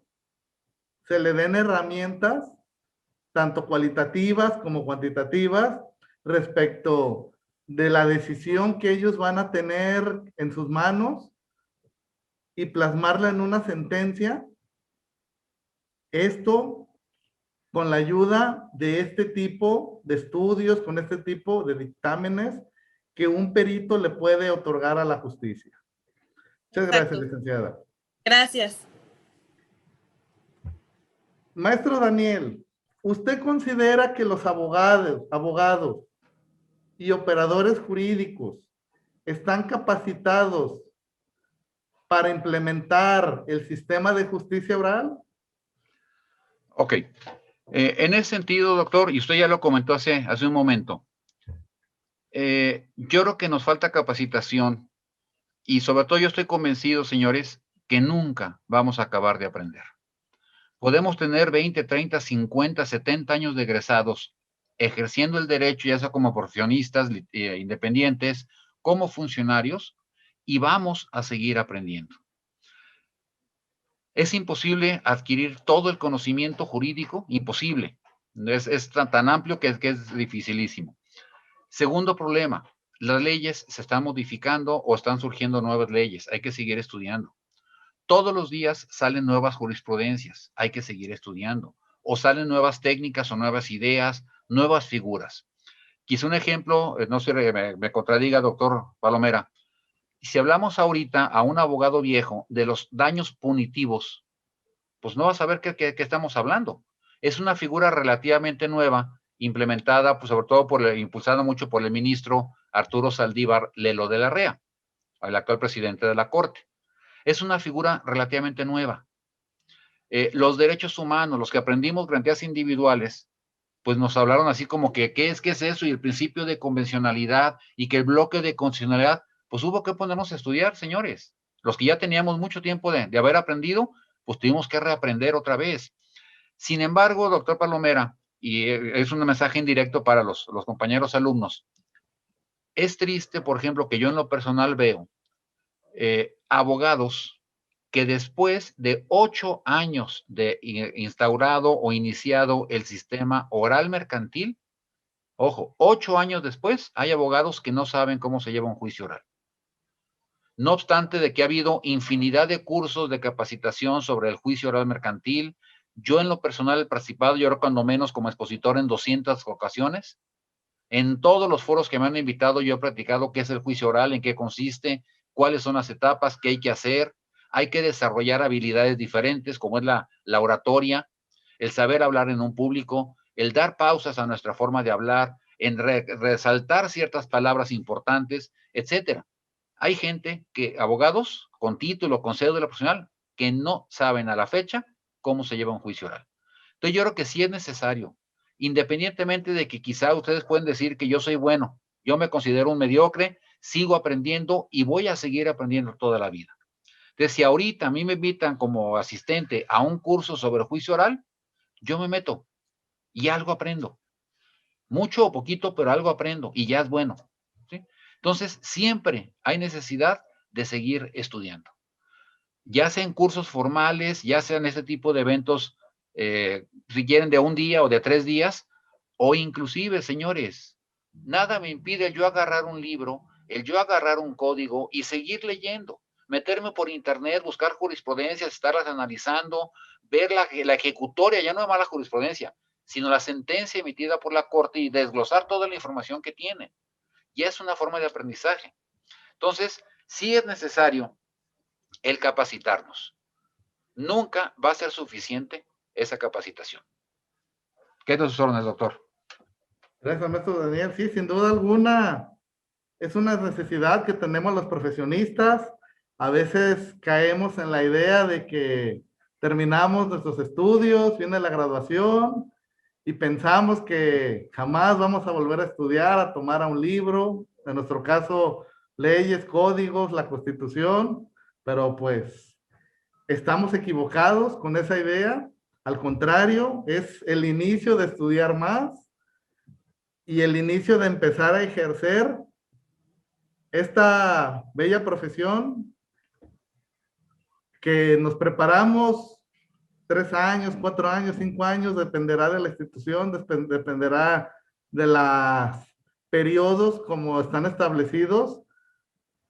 se le den herramientas, tanto cualitativas como cuantitativas, respecto de la decisión que ellos van a tener en sus manos y plasmarla en una sentencia. Esto con la ayuda de este tipo de estudios, con este tipo de dictámenes que un perito le puede otorgar a la justicia. Muchas gracias, licenciada. Gracias. Maestro Daniel, ¿usted considera que los abogados y operadores jurídicos están capacitados para implementar el sistema de justicia oral? Ok. En ese sentido, doctor, y usted ya lo comentó hace un momento, Yo creo que nos falta capacitación y sobre todo yo estoy convencido, señores, que nunca vamos a acabar de aprender. Podemos tener 20, 30, 50, 70 años de egresados ejerciendo el derecho, ya sea como profesionistas independientes, como funcionarios, y vamos a seguir aprendiendo. Es imposible adquirir todo el conocimiento jurídico, imposible. Es tan amplio que es dificilísimo. Segundo problema, las leyes se están modificando o están surgiendo nuevas leyes, hay que seguir estudiando. Todos los días salen nuevas jurisprudencias, hay que seguir estudiando. O salen nuevas técnicas o nuevas ideas, nuevas figuras. Quizá un ejemplo, no sé, me contradiga, doctor Palomera. Si hablamos ahorita a un abogado viejo de los daños punitivos, pues no va a saber qué estamos hablando. Es una figura relativamente nueva, implementada, pues sobre todo impulsada mucho por el ministro Arturo Saldívar Lelo de la Rea, el actual presidente de la Corte. Es una figura relativamente nueva. Los derechos humanos, los que aprendimos garantías individuales, pues nos hablaron así como que qué es eso y el principio de convencionalidad y que el bloque de constitucionalidad, pues hubo que ponernos a estudiar, señores. Los que ya teníamos mucho tiempo de haber aprendido, pues tuvimos que reaprender otra vez. Sin embargo, doctor Palomera, y es un mensaje indirecto para los compañeros alumnos, es triste, por ejemplo, que yo en lo personal veo abogados que después de 8 años de instaurado o iniciado el sistema oral mercantil, ojo, 8 años después, hay abogados que no saben cómo se lleva un juicio oral. No obstante de que ha habido infinidad de cursos de capacitación sobre el juicio oral mercantil, yo en lo personal he participado, yo creo cuando menos como expositor en 200 ocasiones. En todos los foros que me han invitado yo he platicado qué es el juicio oral, en qué consiste, cuáles son las etapas, qué hay que hacer. Hay que desarrollar habilidades diferentes, como es la oratoria, el saber hablar en un público, el dar pausas a nuestra forma de hablar, en resaltar ciertas palabras importantes, etcétera. Hay gente abogados con título, con cédula profesional, que no saben a la fecha cómo se lleva un juicio oral. Entonces yo creo que sí es necesario, independientemente de que quizá ustedes pueden decir que yo soy bueno, yo me considero un mediocre, sigo aprendiendo y voy a seguir aprendiendo toda la vida. Entonces, si ahorita a mí me invitan como asistente a un curso sobre juicio oral, yo me meto y algo aprendo. Mucho o poquito, pero algo aprendo y ya es bueno. ¿Sí? Entonces, siempre hay necesidad de seguir estudiando. Ya sea en cursos formales, ya sea en este tipo de eventos, si quieren de un día o de 3 días, o inclusive, señores, nada me impide yo agarrar un libro, el yo agarrar un código y seguir leyendo, meterme por internet, buscar jurisprudencias, estarlas analizando, ver la ejecutoria, ya no es mala jurisprudencia, sino la sentencia emitida por la corte y desglosar toda la información que tiene. Ya es una forma de aprendizaje. Entonces, sí es necesario el capacitarnos. Nunca va a ser suficiente esa capacitación. ¿Qué son sus órdenes, doctor? Gracias, maestro Daniel. Sí, sin duda alguna, es una necesidad que tenemos los profesionistas. A veces caemos en la idea de que terminamos nuestros estudios, viene la graduación y pensamos que jamás vamos a volver a estudiar, a tomar a un libro, en nuestro caso, leyes, códigos, la Constitución, pero pues estamos equivocados con esa idea. Al contrario, es el inicio de estudiar más y el inicio de empezar a ejercer esta bella profesión que nos preparamos 3 años, 4 años, 5 años, dependerá de la institución, dependerá de los periodos como están establecidos,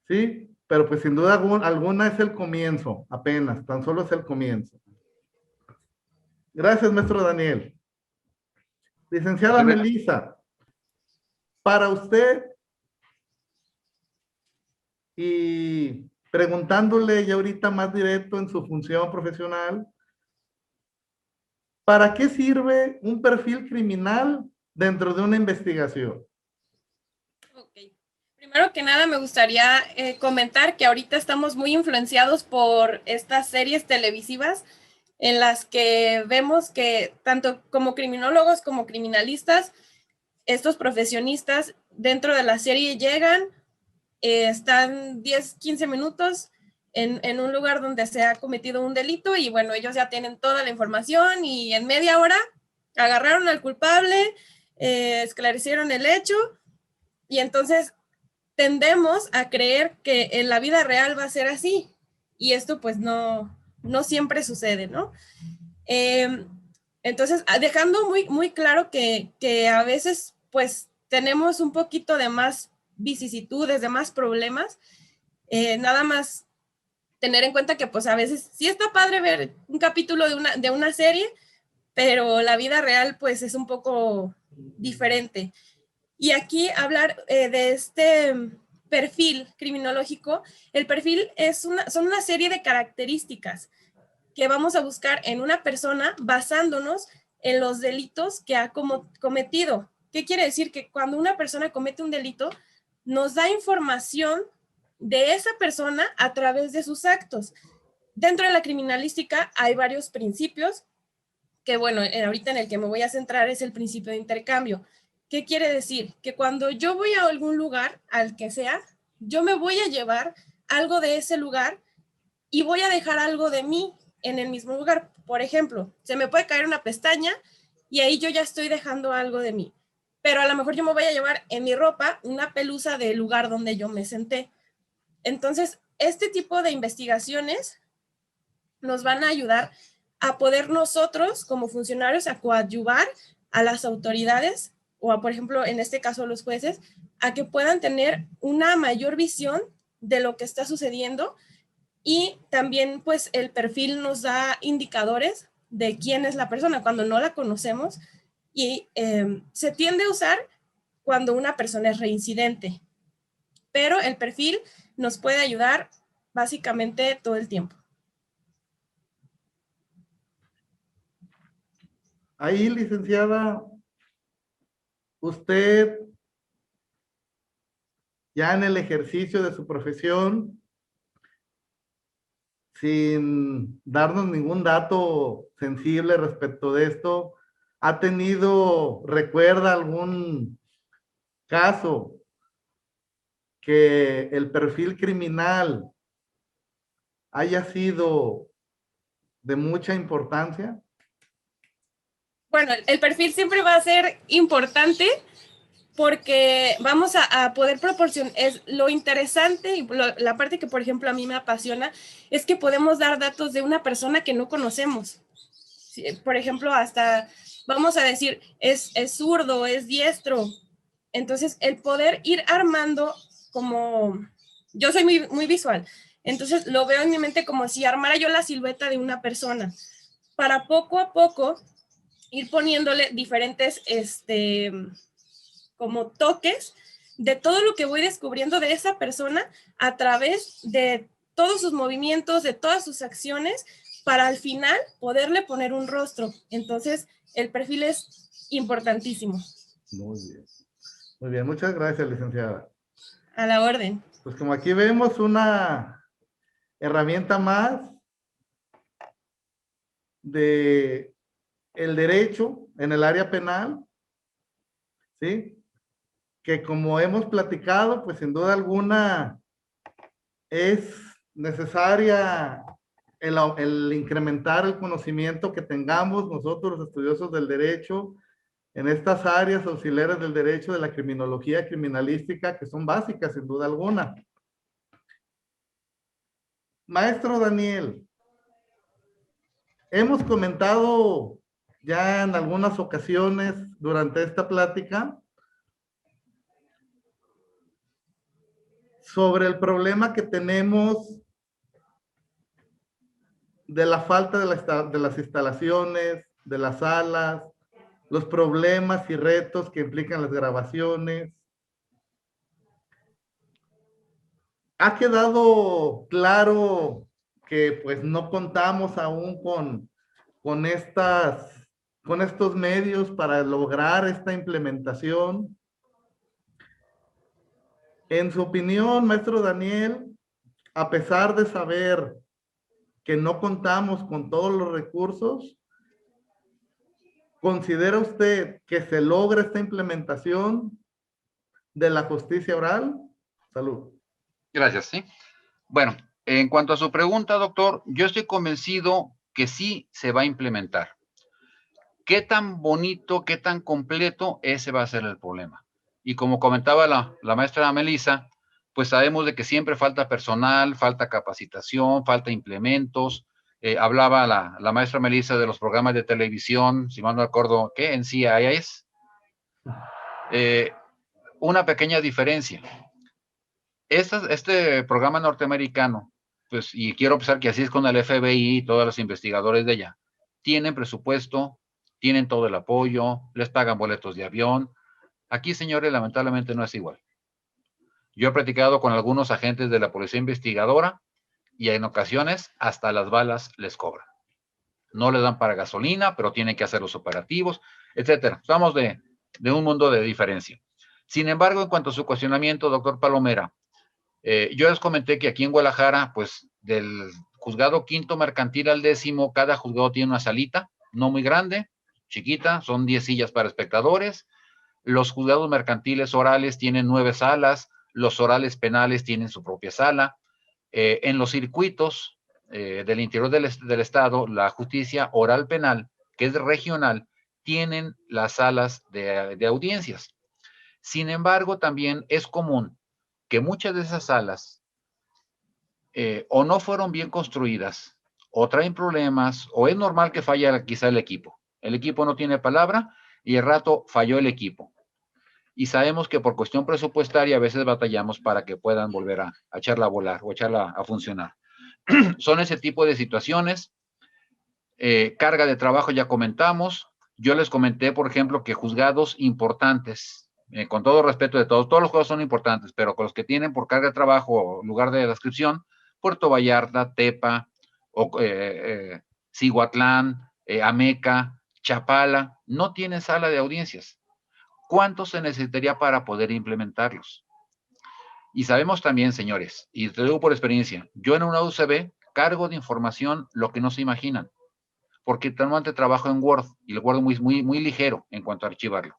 ¿sí? Pero pues sin duda alguna es el comienzo, apenas, tan solo es el comienzo. Gracias, maestro Daniel. Licenciada Melissa, para usted, y preguntándole ya ahorita más directo en su función profesional, ¿para qué sirve un perfil criminal dentro de una investigación? Okay. Primero que nada me gustaría comentar que ahorita estamos muy influenciados por estas series televisivas en las que vemos que tanto como criminólogos como criminalistas, estos profesionistas dentro de la serie llegan, están 10, 15 minutos en un lugar donde se ha cometido un delito y bueno, ellos ya tienen toda la información y en media hora agarraron al culpable, esclarecieron el hecho y entonces tendemos a creer que en la vida real va a ser así y esto pues no siempre sucede, ¿no? Entonces, dejando muy claro que a veces pues tenemos un poquito de más vicisitudes, de más problemas, nada más tener en cuenta que pues a veces sí está padre ver un capítulo de una serie, pero la vida real pues es un poco diferente. Y aquí hablar de este perfil criminológico, el perfil son una serie de características que vamos a buscar en una persona basándonos en los delitos que ha cometido. ¿Qué quiere decir? Que cuando una persona comete un delito, nos da información de esa persona a través de sus actos. Dentro de la criminalística hay varios principios que, bueno, ahorita en el que me voy a centrar es el principio de intercambio. ¿Qué quiere decir? Que cuando yo voy a algún lugar, al que sea, yo me voy a llevar algo de ese lugar y voy a dejar algo de mí en el mismo lugar. Por ejemplo, se me puede caer una pestaña y ahí yo ya estoy dejando algo de mí. Pero a lo mejor yo me voy a llevar en mi ropa una pelusa del lugar donde yo me senté. Entonces, este tipo de investigaciones nos van a ayudar a poder nosotros, como funcionarios, a coadyuvar a las autoridades o a, por ejemplo, en este caso, los jueces, a que puedan tener una mayor visión de lo que está sucediendo y también, pues, el perfil nos da indicadores de quién es la persona cuando no la conocemos y se tiende a usar cuando una persona es reincidente, pero el perfil nos puede ayudar básicamente todo el tiempo. Ahí, licenciada, usted ya en el ejercicio de su profesión, sin darnos ningún dato sensible respecto de esto, recuerda algún caso que el perfil criminal haya sido de mucha importancia? Bueno, el perfil siempre va a ser importante porque vamos a poder proporcionar, es lo interesante y la parte que, por ejemplo, a mí me apasiona, es que podemos dar datos de una persona que no conocemos. Por ejemplo, hasta, vamos a decir, es zurdo, es diestro. Entonces, el poder ir armando como, yo soy muy visual, entonces lo veo en mi mente como si armara yo la silueta de una persona, para poco a poco ir poniéndole diferentes, como toques de todo lo que voy descubriendo de esa persona a través de todos sus movimientos, de todas sus acciones, para al final poderle poner un rostro. Entonces, el perfil es importantísimo. Muy bien. Muy bien, muchas gracias, licenciada. A la orden. Pues como aquí vemos una herramienta más de el derecho en el área penal, ¿sí? Que como hemos platicado, pues sin duda alguna es necesaria el incrementar el conocimiento que tengamos nosotros los estudiosos del derecho en estas áreas auxiliares del derecho de la criminología criminalística, que son básicas sin duda alguna. Maestro Daniel, hemos comentado ya en algunas ocasiones durante esta plática sobre el problema que tenemos de la falta de las instalaciones, de las salas, los problemas y retos que implican las grabaciones. Ha quedado claro que pues no contamos aún con estos medios para lograr esta implementación. En su opinión, maestro Daniel, a pesar de saber que no contamos con todos los recursos, ¿considera usted que se logra esta implementación de la justicia oral. Salud. Gracias, sí. Bueno, en cuanto a su pregunta, doctor, yo estoy convencido que sí se va a implementar. ¿Qué tan bonito, qué tan completo? Ese va a ser el problema. Y como comentaba la maestra Melissa, pues sabemos de que siempre falta personal, falta capacitación, falta implementos. Hablaba la maestra Melissa de los programas de televisión, si mal no recuerdo, ¿qué? En CIS. Una pequeña diferencia. Este programa norteamericano, pues, y quiero pensar que así es con el FBI y todos los investigadores de allá, tienen presupuesto, tienen todo el apoyo, les pagan boletos de avión. Aquí, señores, lamentablemente no es igual. Yo he platicado con algunos agentes de la policía investigadora y en ocasiones hasta las balas les cobran. No les dan para gasolina, pero tienen que hacer los operativos, etcétera. Estamos de un mundo de diferencia. Sin embargo, en cuanto a su cuestionamiento, doctor Palomera, yo les comenté que aquí en Guadalajara, pues del juzgado quinto mercantil al 10º, cada juzgado tiene una salita, no muy grande, chiquita, son 10 sillas para espectadores. Los juzgados mercantiles orales tienen 9 salas, los orales penales tienen su propia sala. En los circuitos del interior del estado, la justicia oral penal, que es regional, tienen las salas de audiencias. Sin embargo, también es común que muchas de esas salas o no fueron bien construidas, o traen problemas, o es normal que falle quizá el equipo. El equipo no tiene palabra y el rato falló el equipo. Y sabemos que por cuestión presupuestaria a veces batallamos para que puedan volver a echarla a volar o echarla a funcionar. Son ese tipo de situaciones. Carga de trabajo ya comentamos. Yo les comenté, por ejemplo, que juzgados importantes, con todo respeto de todos los juzgados son importantes, pero con los que tienen por carga de trabajo o lugar de descripción, Puerto Vallarta, Tepa, Cihuatlán, Ameca, Chapala, no tienen sala de audiencias. ¿Cuánto se necesitaría para poder implementarlos? Y sabemos también, señores, y te digo por experiencia, yo en una UCB cargo de información lo que no se imaginan, porque normalmente trabajo en Word y el Word muy ligero en cuanto a archivarlo.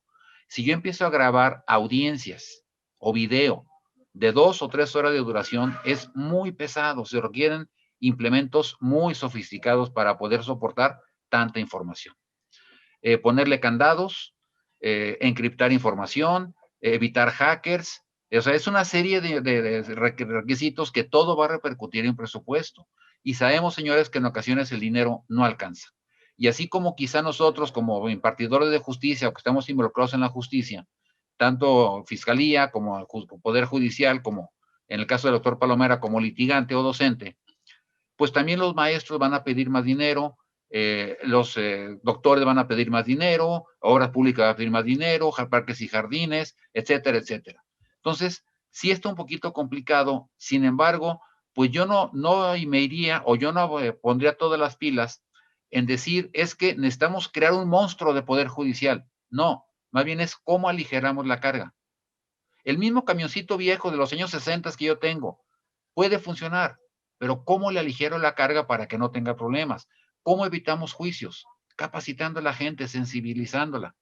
Si yo empiezo a grabar audiencias o video de 2 o 3 horas de duración, es muy pesado, se requieren implementos muy sofisticados para poder soportar tanta información. Ponerle candados, encriptar información, evitar hackers, o sea, es una serie de requisitos que todo va a repercutir en presupuesto. Y sabemos, señores, que en ocasiones el dinero no alcanza. Y así como quizá nosotros, como impartidores de justicia o que estamos involucrados en la justicia, tanto fiscalía como poder judicial, como en el caso del doctor Palomera, como litigante o docente, pues también los maestros van a pedir más dinero, los doctores van a pedir más dinero, obras públicas van a pedir más dinero, parques y jardines, etcétera, etcétera. Entonces, sí está un poquito complicado, sin embargo, pues yo no me iría o yo no pondría todas las pilas en decir es que necesitamos crear un monstruo de poder judicial. No, más bien es cómo aligeramos la carga. El mismo camioncito viejo de los años 60 que yo tengo puede funcionar, pero ¿cómo le aligero la carga para que no tenga problemas? ¿Cómo evitamos juicios? Capacitando a la gente, sensibilizándola,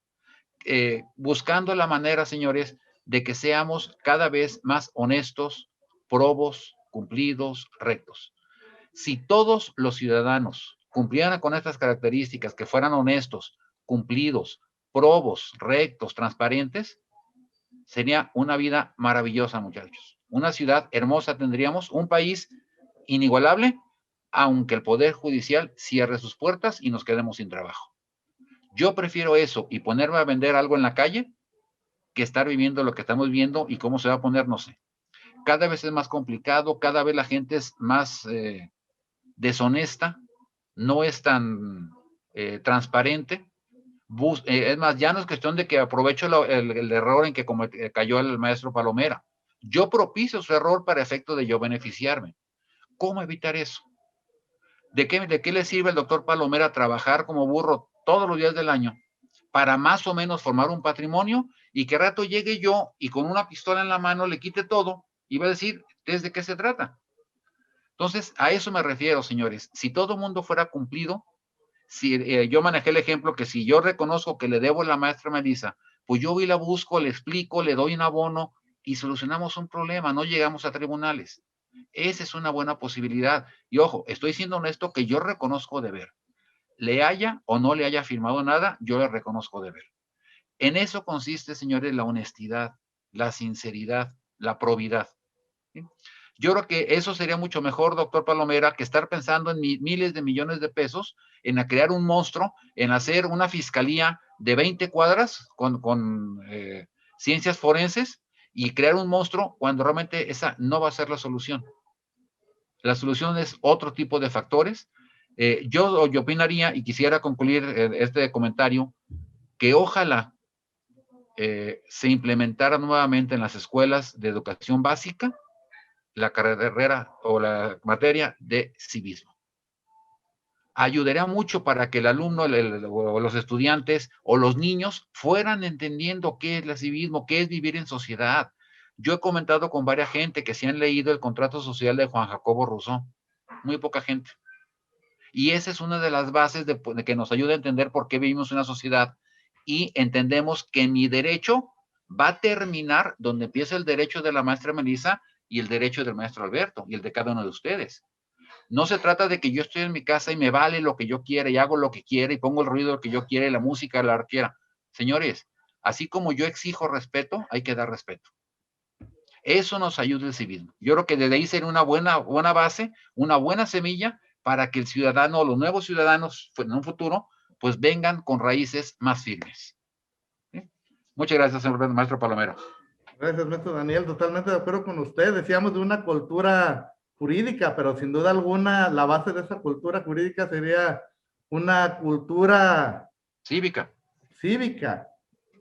buscando la manera, señores, de que seamos cada vez más honestos, probos, cumplidos, rectos. Si todos los ciudadanos cumplieran con estas características, que fueran honestos, cumplidos, probos, rectos, transparentes, sería una vida maravillosa, muchachos. Una ciudad hermosa tendríamos, un país inigualable, aunque el Poder Judicial cierre sus puertas y nos quedemos sin trabajo. Yo prefiero eso y ponerme a vender algo en la calle que estar viviendo lo que estamos viendo y cómo se va a poner, no sé. Cada vez es más complicado, cada vez la gente es más deshonesta, no es tan transparente. Es más, ya no es cuestión de que aprovecho el error en que cayó el maestro Palomera. Yo propicio su error para efecto de yo beneficiarme. ¿Cómo evitar eso? ¿De qué le sirve al doctor Palomera trabajar como burro todos los días del año para más o menos formar un patrimonio y que rato llegue yo y con una pistola en la mano le quite todo y va a decir, ¿desde qué se trata? Entonces, a eso me refiero, señores. Si todo el mundo fuera cumplido, si yo manejé el ejemplo que si yo reconozco que le debo a la maestra Melissa, pues yo voy y la busco, le explico, le doy un abono y solucionamos un problema, no llegamos a tribunales. Esa es una buena posibilidad. Y ojo, estoy siendo honesto que yo reconozco deber. Le haya o no le haya firmado nada, yo le reconozco deber. En eso consiste, señores, la honestidad, la sinceridad, la probidad. ¿Sí? Yo creo que eso sería mucho mejor, doctor Palomera, que estar pensando en miles de millones de pesos, en crear un monstruo, en hacer una fiscalía de 20 cuadras con ciencias forenses y crear un monstruo cuando realmente esa no va a ser la solución. La solución es otro tipo de factores. Yo opinaría y quisiera concluir este comentario que ojalá se implementara nuevamente en las escuelas de educación básica la carrera o la materia de civismo. Ayudaría mucho para que el alumno o los estudiantes o los niños fueran entendiendo qué es el civismo, qué es vivir en sociedad. Yo he comentado con varias gente que se han leído el contrato social de Juan Jacobo Rousseau. Muy poca gente. Y esa es una de las bases de que nos ayuda a entender por qué vivimos en una sociedad y entendemos que mi derecho va a terminar donde empieza el derecho de la maestra Melissa y el derecho del maestro Alberto y el de cada uno de ustedes. No se trata de que yo estoy en mi casa y me vale lo que yo quiera y hago lo que quiera y pongo el ruido que yo quiera y la música la que quiera. Señores, así como yo exijo respeto, hay que dar respeto. Eso nos ayuda el civismo. Yo creo que desde ahí sería una buena base, una buena semilla para que el ciudadano, los nuevos ciudadanos en un futuro, pues vengan con raíces más firmes. ¿Sí? Muchas gracias, señor maestro Palomero. Gracias, maestro Daniel. Totalmente de acuerdo con usted. Decíamos de una cultura jurídica, pero sin duda alguna la base de esa cultura jurídica sería una cultura cívica,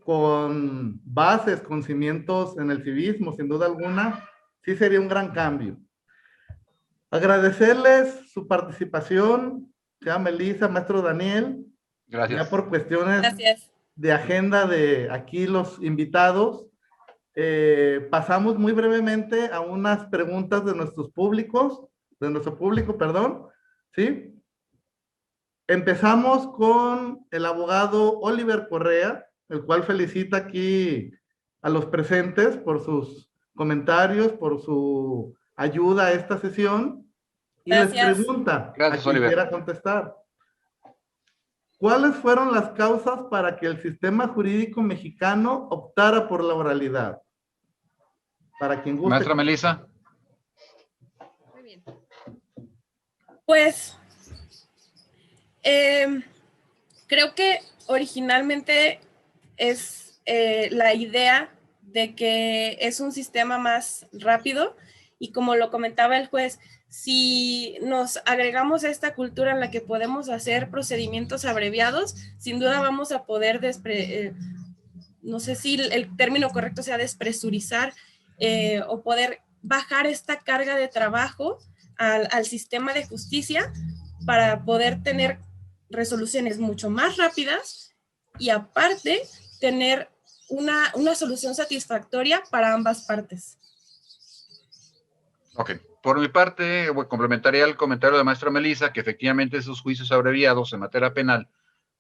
con bases, con cimientos en el civismo, sin duda alguna, sí sería un gran cambio. Agradecerles su participación, sea Melissa, maestro Daniel. Gracias. Ya por cuestiones de agenda de aquí los invitados, pasamos muy brevemente a unas preguntas de nuestro público, perdón, ¿sí? Empezamos con el abogado Oliver Correa, el cual felicita aquí a los presentes por sus comentarios, por su ayuda a esta sesión. Y Gracias. Les pregunta Gracias, a quien Oliver. quiera contestar. ¿Cuáles fueron las causas para que el sistema jurídico mexicano optara por la oralidad? Para quien guste. Maestra Melissa. Muy bien. Pues creo que originalmente es la idea de que es un sistema más rápido y como lo comentaba el juez, si nos agregamos a esta cultura en la que podemos hacer procedimientos abreviados, sin duda vamos a poder, no sé si el término correcto sea despresurizar o poder bajar esta carga de trabajo al sistema de justicia para poder tener resoluciones mucho más rápidas y aparte tener una solución satisfactoria para ambas partes. Ok. Por mi parte, complementaría el comentario de maestra Melissa, que efectivamente esos juicios abreviados en materia penal,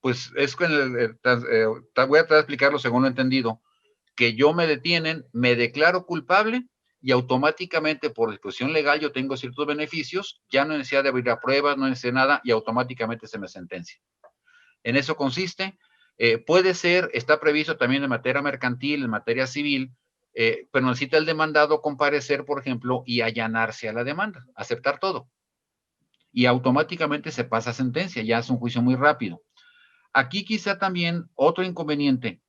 pues es que voy a tratar de explicarlo según lo entendido, que yo me detienen, me declaro culpable y automáticamente por disposición legal yo tengo ciertos beneficios, ya no necesidad de abrir a pruebas, no necesito nada y automáticamente se me sentencia. En eso consiste. Puede ser, está previsto también en materia mercantil, en materia civil, pero necesita el demandado comparecer, por ejemplo, y allanarse a la demanda, aceptar todo. Y automáticamente se pasa a sentencia, ya es un juicio muy rápido. Aquí quizá también otro inconveniente,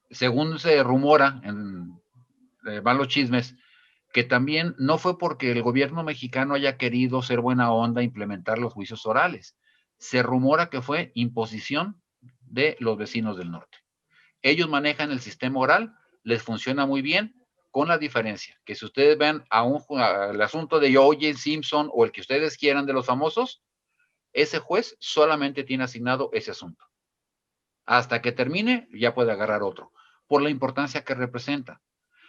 según se rumora, van los chismes, que también no fue porque el gobierno mexicano haya querido ser buena onda implementar los juicios orales. Se rumora que fue imposición de los vecinos del norte. Ellos manejan el sistema oral, les funciona muy bien, con la diferencia que si ustedes ven el asunto de O.J. Simpson o el que ustedes quieran de los famosos, ese juez solamente tiene asignado ese asunto. Hasta que termine, ya puede agarrar otro, por la importancia que representa.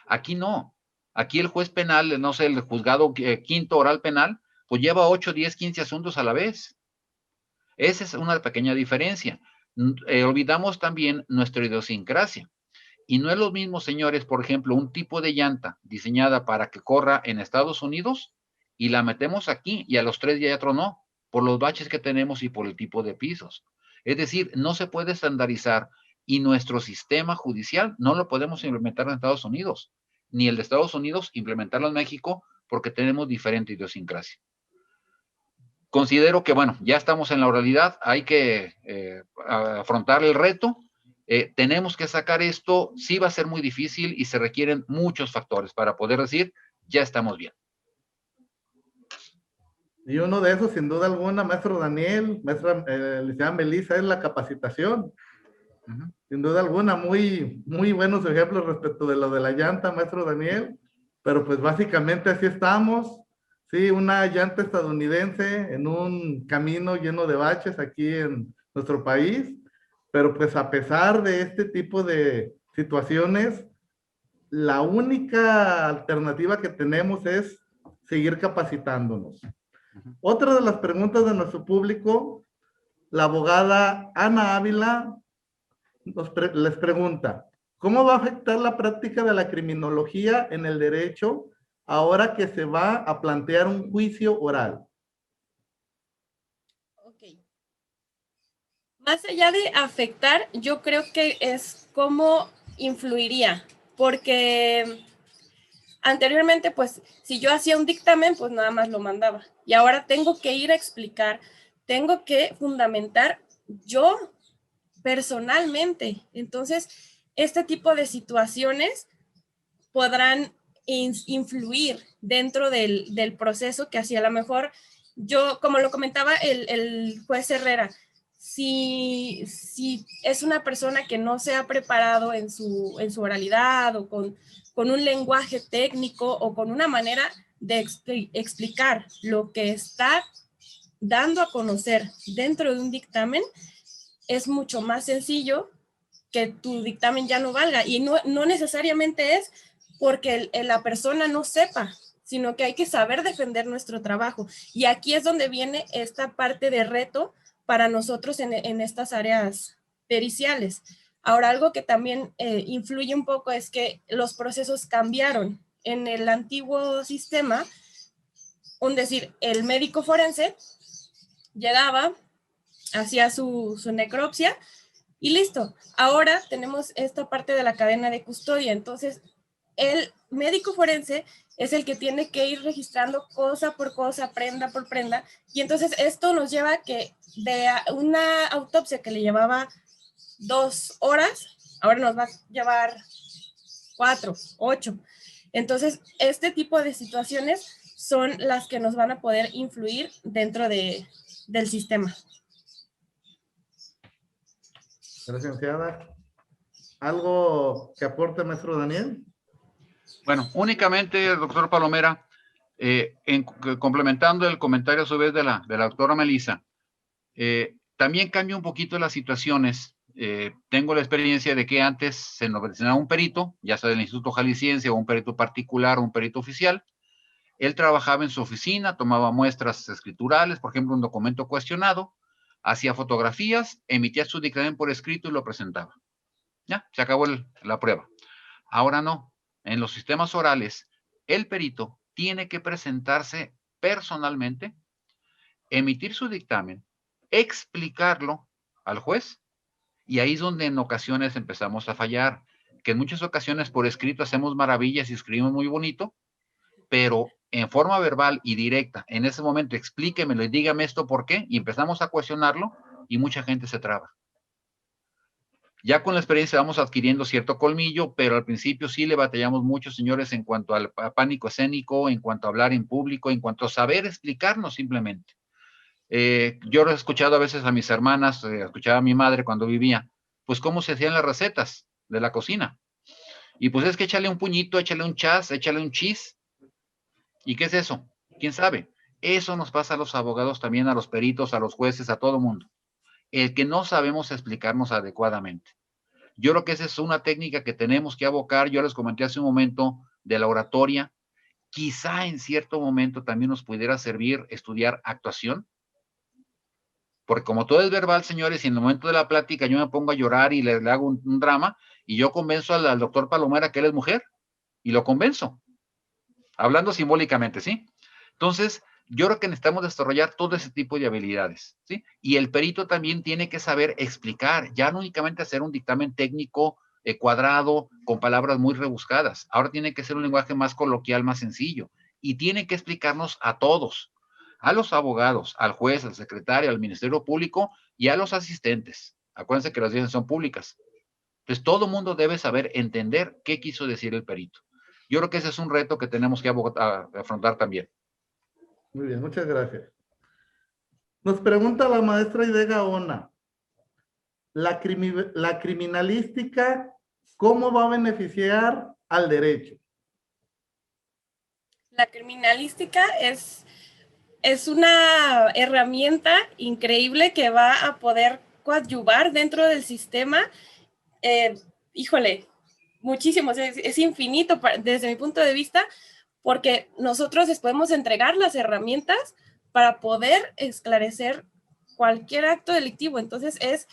Aquí no. Aquí el juez penal, no sé, el juzgado quinto oral penal, pues lleva 8, 10, 15 asuntos a la vez. Esa es una pequeña diferencia. Olvidamos también nuestra idiosincrasia. Y no es lo mismo, señores, por ejemplo, un tipo de llanta diseñada para que corra en Estados Unidos y la metemos aquí y a los 3 días ya tronó por los baches que tenemos y por el tipo de pisos. Es decir, no se puede estandarizar y nuestro sistema judicial no lo podemos implementar en Estados Unidos, ni el de Estados Unidos implementarlo en México porque tenemos diferente idiosincrasia. Considero que, bueno, ya estamos en la oralidad, hay que afrontar el reto. Tenemos que sacar esto, sí va a ser muy difícil y se requieren muchos factores para poder decir, ya estamos bien. Y uno de esos, sin duda alguna, maestro Daniel, maestra licenciada Melissa, es la capacitación. Sin duda alguna, muy buenos ejemplos respecto de lo de la llanta, maestro Daniel, pero pues básicamente así estamos. Sí, una llanta estadounidense en un camino lleno de baches aquí en nuestro país, pero pues a pesar de este tipo de situaciones, la única alternativa que tenemos es seguir capacitándonos. Otra de las preguntas de nuestro público, la abogada Ana Ávila les pregunta, ¿cómo va a afectar la práctica de la criminología en el derecho ahora que se va a plantear un juicio oral? Ok. Más allá de afectar, yo creo que es cómo influiría, porque anteriormente, pues, si yo hacía un dictamen, pues nada más lo mandaba. Y ahora tengo que ir a explicar, tengo que fundamentar yo personalmente. Entonces, este tipo de situaciones podrán influir dentro del proceso que así a lo mejor yo, como lo comentaba el juez Herrera, si es una persona que no se ha preparado en su oralidad o con un lenguaje técnico o con una manera de explicar lo que está dando a conocer dentro de un dictamen, es mucho más sencillo que tu dictamen ya no valga. Y no necesariamente es porque la persona no sepa, sino que hay que saber defender nuestro trabajo. Y aquí es donde viene esta parte de reto para nosotros en estas áreas periciales. Ahora, algo que también influye un poco es que los procesos cambiaron. En el antiguo sistema, decir, el médico forense llegaba, hacía su necropsia y listo. Ahora tenemos esta parte de la cadena de custodia. Entonces, el médico forense es el que tiene que ir registrando cosa por cosa, prenda por prenda. Y entonces esto nos lleva a que de una autopsia que le llevaba 2 horas, ahora nos va a llevar 4, 8. Entonces, este tipo de situaciones son las que nos van a poder influir dentro del sistema. Gracias, licenciada. ¿Algo que aporte, maestro Daniel? Bueno, únicamente, doctor Palomera, complementando el comentario a su vez de la doctora Melissa, también cambia un poquito las situaciones. Tengo la experiencia de que antes se nombraba un perito, ya sea del Instituto Jalisciense o un perito particular o un perito oficial. Él trabajaba en su oficina, tomaba muestras escriturales, por ejemplo, un documento cuestionado, hacía fotografías, emitía su dictamen por escrito y lo presentaba. Ya, se acabó la prueba. Ahora no. En los sistemas orales, el perito tiene que presentarse personalmente, emitir su dictamen, explicarlo al juez, y ahí es donde en ocasiones empezamos a fallar, que en muchas ocasiones por escrito hacemos maravillas y escribimos muy bonito, pero en forma verbal y directa, en ese momento explíquemelo y dígame esto por qué, y empezamos a cuestionarlo y mucha gente se traba. Ya con la experiencia vamos adquiriendo cierto colmillo, pero al principio sí le batallamos mucho, señores, en cuanto al pánico escénico, en cuanto a hablar en público, en cuanto a saber explicarnos simplemente. Yo he escuchado a veces a mis hermanas, escuchaba a mi madre cuando vivía, pues cómo se hacían las recetas de la cocina. Y pues es que échale un puñito, échale un chas, échale un chis. ¿Y qué es eso? ¿Quién sabe? Eso nos pasa a los abogados también, a los peritos, a los jueces, a todo mundo. El que no sabemos explicarnos adecuadamente. Yo creo que esa es una técnica que tenemos que abocar. Yo les comenté hace un momento de la oratoria. Quizá en cierto momento también nos pudiera servir estudiar actuación, Porque como todo es verbal, señores, y en el momento de la plática yo me pongo a llorar y le hago un drama, y yo convenzo al doctor Palomera que él es mujer, y lo convenzo, hablando simbólicamente, ¿sí? Entonces, yo creo que necesitamos desarrollar todo ese tipo de habilidades, ¿sí? Y el perito también tiene que saber explicar, ya no únicamente hacer un dictamen técnico cuadrado con palabras muy rebuscadas. Ahora tiene que ser un lenguaje más coloquial, más sencillo. Y tiene que explicarnos a todos, a los abogados, al juez, al secretario, al Ministerio Público y a los asistentes. Acuérdense que las audiencias son públicas. Entonces, todo el mundo debe saber entender qué quiso decir el perito. Yo creo que ese es un reto que tenemos que afrontar también. Muy bien, muchas gracias. Nos pregunta la maestra Aide Gaona, la criminalística, ¿cómo va a beneficiar al derecho? La criminalística es una herramienta increíble que va a poder coadyuvar dentro del sistema. Híjole, muchísimo, es infinito desde mi punto de vista, porque nosotros les podemos entregar las herramientas para poder esclarecer cualquier acto delictivo. Entonces es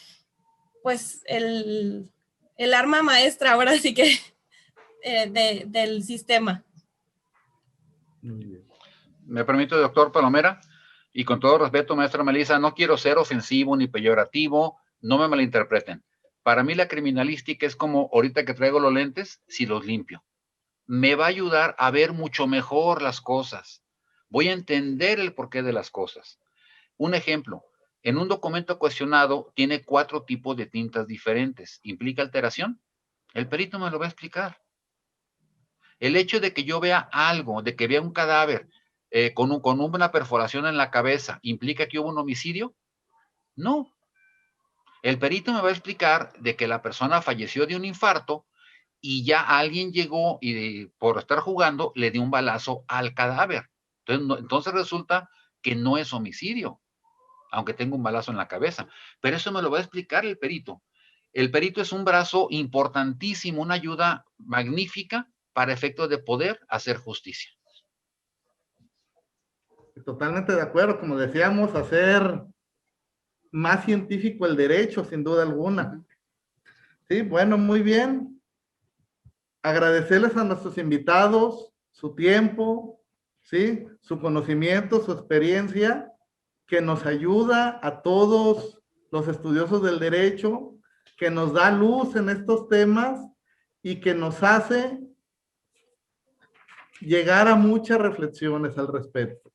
pues el arma maestra ahora sí que del sistema. Muy bien. Me permite, doctor Palomera, y con todo respeto, maestra Melissa, no quiero ser ofensivo ni peyorativo, no me malinterpreten. Para mí la criminalística es como ahorita que traigo los lentes, si los limpio. Me va a ayudar a ver mucho mejor las cosas. Voy a entender el porqué de las cosas. Un ejemplo, en un documento cuestionado tiene 4 tipos de tintas diferentes. ¿Implica alteración? El perito me lo va a explicar. El hecho de que yo vea algo, de que vea un cadáver con una perforación en la cabeza, ¿implica que hubo un homicidio? No. El perito me va a explicar de que la persona falleció de un infarto y ya alguien llegó y por estar jugando le dio un balazo al cadáver. Entonces resulta que no es homicidio, aunque tenga un balazo en la cabeza. Pero eso me lo va a explicar el perito. El perito es un brazo importantísimo, una ayuda magnífica para efectos de poder hacer justicia. Totalmente de acuerdo, como decíamos, hacer más científico el derecho, sin duda alguna. Sí, bueno, muy bien. Agradecerles a nuestros invitados su tiempo, ¿sí? Su conocimiento, su experiencia, que nos ayuda a todos los estudiosos del derecho, que nos da luz en estos temas y que nos hace llegar a muchas reflexiones al respecto.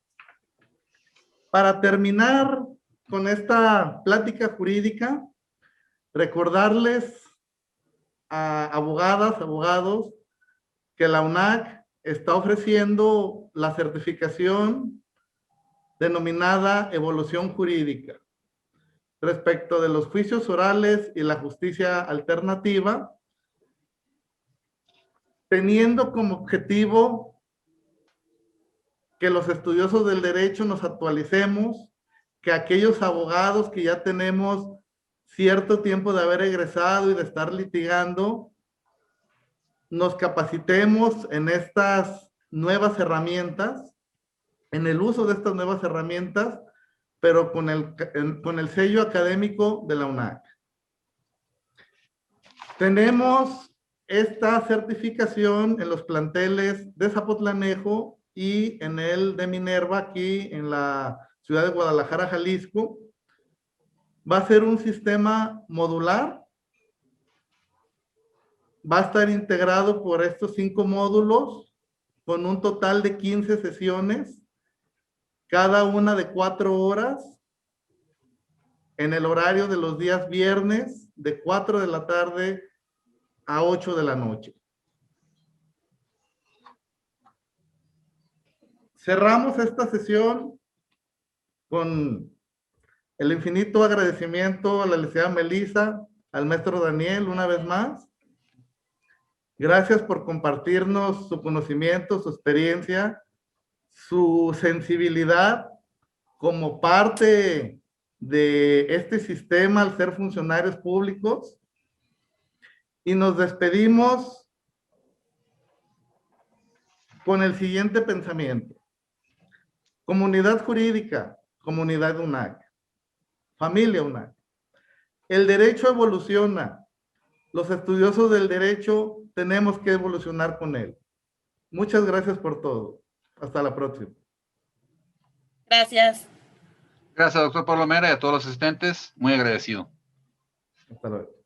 Para terminar con esta plática jurídica, recordarles a abogadas, abogados, que la UNAC está ofreciendo la certificación denominada evolución jurídica respecto de los juicios orales y la justicia alternativa, teniendo como objetivo que los estudiosos del derecho nos actualicemos, que aquellos abogados que ya tenemos cierto tiempo de haber egresado y de estar litigando, nos capacitemos en estas nuevas herramientas, en el uso de estas nuevas herramientas, pero con el sello académico de la UNAC. Tenemos esta certificación en los planteles de Zapotlanejo y en el de Minerva, aquí en la ciudad de Guadalajara, Jalisco. Va a ser un sistema modular. Va a estar integrado por estos 5 módulos con un total de 15 sesiones, cada una de 4 horas, en el horario de los días viernes, de 4 de la tarde a 8 de la noche. Cerramos esta sesión con el infinito agradecimiento a la licenciada Melissa, al maestro Daniel, una vez más. Gracias por compartirnos su conocimiento, su experiencia, su sensibilidad como parte de este sistema al ser funcionarios públicos. Y nos despedimos con el siguiente pensamiento. Comunidad jurídica, comunidad UNAC. Familia UNAC. El derecho evoluciona. Los estudiosos del derecho tenemos que evolucionar con él. Muchas gracias por todo. Hasta la próxima. Gracias. Gracias, doctor Palomera, y a todos los asistentes. Muy agradecido. Hasta luego.